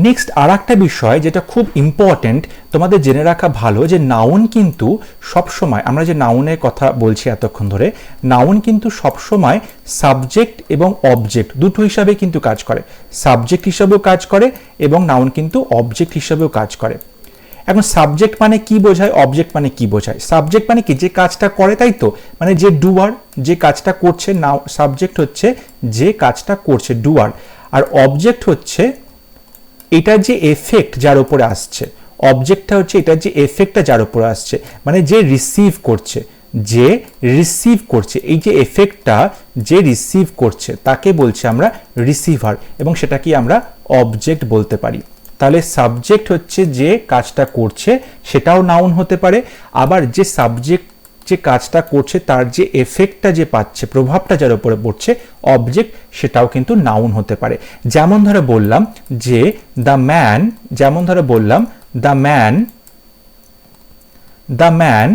নেক্সট আর একটা বিষয় যেটা খুব ইম্পর্টেন্ট তোমাদের জেনে রাখা ভালো, যে নাউন কিন্তু সবসময়, আমরা যে নাউনের কথা বলছি এতক্ষণ ধরে, নাউন কিন্তু সবসময় সাবজেক্ট এবং অবজেক্ট দুটো হিসাবে কিন্তু কাজ করে, সাবজেক্ট হিসাবেও কাজ করে এবং নাউন কিন্তু অবজেক্ট হিসাবেও কাজ করে। এখন সাবজেক্ট মানে কি বোঝায়, অবজেক্ট মানে কি বোঝায়? সাবজেক্ট মানে কি, যে কাজটা করে, তাই তো, মানে যে ডুয়ার, যে কাজটা করছে, নাও সাবজেক্ট হচ্ছে যে কাজটা করছে, ডুয়ার, আর অবজেক্ট হচ্ছে এটার যে এফেক্ট যার উপরে আসছে, অবজেক্টটা হচ্ছে এটার যে এফেক্টটা যার উপরে আসছে, মানে যে রিসিভ করছে, যে রিসিভ করছে, এই যে এফেক্টটা যে রিসিভ করছে তাকে বলছি আমরা রিসিভার, এবং সেটাকে আমরা অবজেক্ট বলতে পারি। তাহলে সাবজেক্ট হচ্ছে যে কাজটা করছে, সেটাও নাউন হতে পারে, আবার যে সাবজেক্ট যে কাজটা করছে তার যে এফেক্টটা যে পাচ্ছে, প্রভাবটা যার উপরে পড়ছে, অবজেক্ট, সেটাও কিন্তু নাউন হতে পারে। যেমন ধরে বললাম যে দ্য ম্যান, যেমন ধরে বললাম the man, the man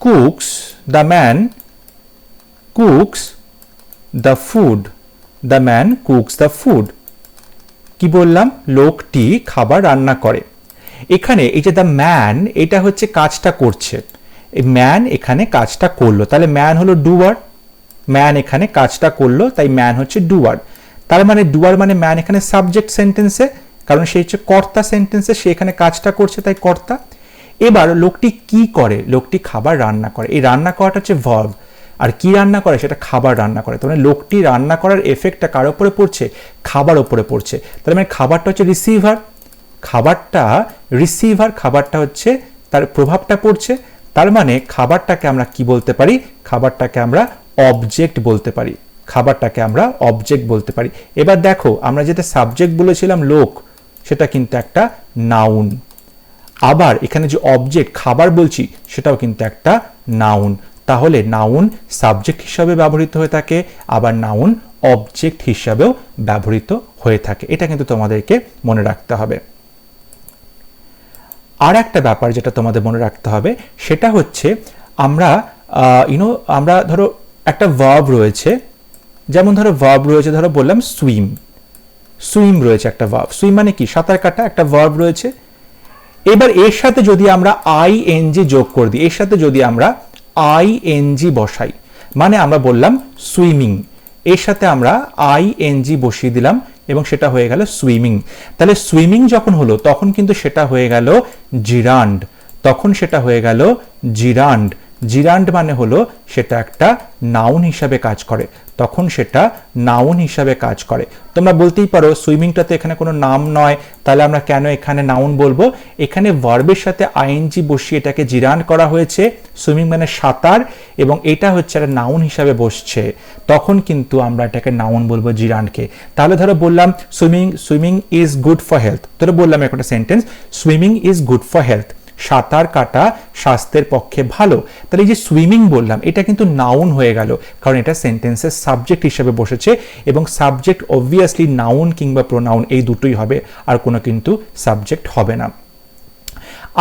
cooks, the man cooks the food, the man cooks the food, কি বললাম, লোকটি খাবার রান্না করে। এখানে এই যে দ্য ম্যান, এটা হচ্ছে কাজটা করছে, এই ম্যান এখানে কাজটা করলো, তাহলে ম্যান হলো ডুয়ার, ম্যান এখানে কাজটা করলো, তাই ম্যান হচ্ছে ডুয়ার। তার মানে ডুয়ার মানে ম্যান এখানে সাবজেক্ট সেন্টেন্সে, কারণ সে হচ্ছে কর্তা সেন্টেন্সে, সে এখানে কাজটা করছে তাই কর্তা। এবার লোকটি কি করে, লোকটি খাবার রান্না করে, এই রান্না করাটা হচ্ছে ভার্ব, আর কি রান্না করে, সেটা খাবার রান্না করে। তার মানে লোকটি রান্না করার এফেক্টটা কার উপরে পড়ছে, খাবার উপরে পড়ছে, তার মানে খাবারটা হচ্ছে রিসিভার, খাবারটা রিসিভার, খাবারটা হচ্ছে তার প্রভাবটা পড়ছে, তার মানে খাবারটাকে আমরা কি বলতে পারি, খাবারটাকে আমরা অবজেক্ট বলতে পারি, খাবারটাকে আমরা অবজেক্ট বলতে পারি। এবার দেখো আমরা যেটা সাবজেক্ট বলেছিলাম লোক, সেটা কিন্তু একটা নাউন, আবার এখানে যে অবজেক্ট খাবার বলছি সেটাও কিন্তু একটা নাউন। তাহলে নাউন সাবজেক্ট হিসাবে ব্যবহৃত হয়ে থাকে, আবার নাউন অবজেক্ট হিসাবেও ব্যবহৃত হয়ে থাকে, এটা কিন্তু তোমাদেরকে মনে রাখতে হবে। আর একটা ব্যাপার যেটা তোমাদের মনে রাখতে হবে সেটা হচ্ছে আমরা আমরা ধরো একটা ভার্ব রয়েছে, যেমন ধরো ভার্ব রয়েছে, ধরো বললাম সুইম, সুইম রয়েছে একটা ভার্ব, সুইম মানে কি, সাঁতার কাটা, একটা ভার্ব রয়েছে। এবার এর সাথে যদি আমরা আইএনজি যোগ করে দিই, এর সাথে যদি আমরা আইএনজি বসাই, মানে আমরা বললাম সুইমিং, এর সাথে আমরা আইএনজি বসিয়ে দিলাম এবং সেটা হয়ে গেল সুইমিং। তাহলে সুইমিং যখন হলো তখন কিন্তু সেটা হয়ে গেল জিরান্ড, তখন সেটা হয়ে গেল জিরান্ড, জিরান্ড মানে হলো সেটা একটা নাউন হিসাবে কাজ করে, তখন সেটা নাউন হিসাবে কাজ করে। তোমরা বলতেই পারো সুইমিংটা তো এখানে কোনো নাম নয়, তাহলে আমরা কেন এখানে নাউন বলবো? এখানে ভার্বের সাথে আইএনজি বসিয়ে এটাকে জিরান্ড করা হয়েছে, সুইমিং মানে সাঁতার, এবং এটা হচ্ছে একটা নাউন হিসাবে বসছে, তখন কিন্তু আমরা এটাকে নাউন বলবো জিরান্ডকে। তাহলে ধরো বললাম swimming is good for health, ধরো বললাম একটা sentence, swimming is good for health, সাঁতার কাটা স্বাস্থ্যের পক্ষে ভালো। তাহলে এই যে সুইমিং বললাম এটা কিন্তু নাউন হয়ে গেল, কারণ এটা সেন্টেন্সের সাবজেক্ট হিসেবে বসেছে, এবং সাবজেক্ট অবভিয়াসলি নাউন কিংবা প্রোনাউন এই দুটোই হবে, আর কোনো কিন্তু সাবজেক্ট হবে না।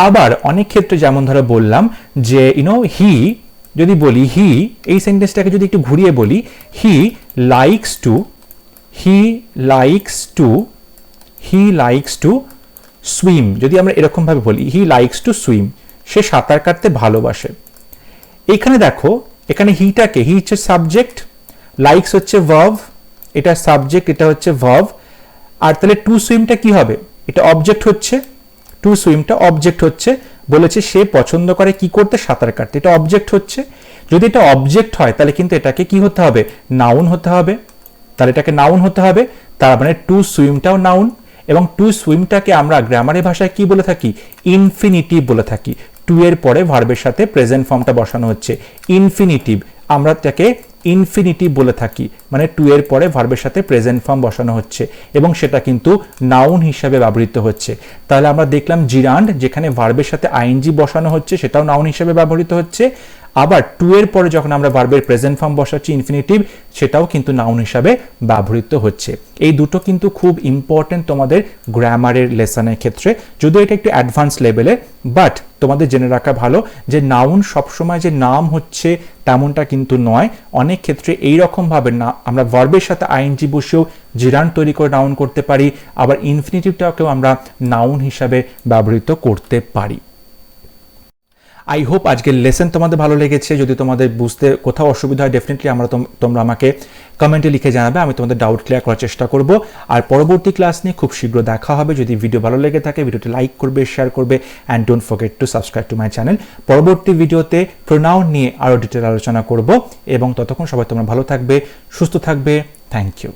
আবার অনেক ক্ষেত্রে যেমন ধরো বললাম যে হি, যদি বলি হি, এই সেন্টেন্সটাকে যদি একটু ঘুরিয়ে বলি, হি লাইকস টু সুইম, যদি আমরা এরকম ভাবে বলি হি লাইকস টু সুইম, সে সাঁতার কাটতে ভালোবাসে। এখানে দেখো, এখানে হি হচ্ছে সাবজেক্ট, লাইকস হচ্ছে ভার্ব, এটা সাবজেক্ট, এটা হচ্ছে ভার্ব, আর তাহলে টু সুইমটা কি হবে? এটা অবজেক্ট হচ্ছে, টু সুইমটা অবজেক্ট হচ্ছে, বলেছে সে পছন্দ করে কি করতে? সাঁতার কাটতে, এটা অবজেক্ট হচ্ছে। যদি এটা অবজেক্ট হয় তাহলে কিন্তু এটাকে কি হতে হবে? নাউন হতে হবে, তাহলে এটাকে নাউন হতে হবে, তার মানে টু সুইমটাও নাউন। এবং টু সুইমটাকে আমরা গ্রামারের ভাষায় কি বলে থাকি? ইনফিনিটিভ বলে থাকি। টু এর পরে ভার্বের সাথে প্রেজেন্ট ফর্মটা বসানো হচ্ছে, ইনফিনিটিভ, আমরা তাকে ইনফিনিটিভ বলে থাকি, মানে টু এর পরে ভার্বের সাথে প্রেজেন্ট ফর্ম বসানো হচ্ছে, এবং সেটা কিন্তু নাউন হিসাবে ব্যবহৃত হচ্ছে। তাহলে আমরা দেখলাম জিরান্ড, যেখানে ভার্বের সাথে আইএনজি বসানো হচ্ছে সেটাও নাউন হিসাবে ব্যবহৃত হচ্ছে, আবার টু এর পরে যখন আমরা ভার্বের প্রেজেন্ট ফর্ম বসাচ্ছি ইনফিনিটিভ, সেটাও কিন্তু নাউন হিসাবে ব্যবহৃত হচ্ছে। এই দুটো কিন্তু খুব ইম্পর্টেন্ট তোমাদের গ্রামারের লেসনের ক্ষেত্রে, যদিও এটা একটু অ্যাডভান্স লেভেলে, বাট তোমাদের জেনে রাখা ভালো যে নাউন সবসময় যে নাম হচ্ছে তেমনটা কিন্তু নয়। অনেক ক্ষেত্রে এইরকম ভাবে না আমরা ভার্বের সাথে আইএনজি বসেও জিরান্ড তৈরি করে নাউন করতে পারি, আবার ইনফিনিটিভটাকেও আমরা নাউন হিসাবে ব্যবহৃত করতে পারি। আই হোপ আজকের লেসন তোমাদের ভালো লেগেছে। যদি তোমাদের বুঝতে কোথাও অসুবিধা হয় ডেফিনেটলি তোমরা আমাকে কমেন্টে লিখে জানাবে, আমি তোমাদের ডাউট ক্লিয়ার করার চেষ্টা করব। আর পরবর্তী ক্লাস নিয়ে খুব শীঘ্র দেখা হবে। যদি ভিডিও ভালো লেগে থাকে ভিডিওটি লাইক করবে, শেয়ার করবে, and don't forget to subscribe to my channel. পরবর্তী ভিডিওতে প্রোনাউন নিয়ে আরও ডিটেল আলোচনা করব, এবং ততক্ষণ সবাই তোমরা ভালো থাকবে, সুস্থ থাকবে। Thank you.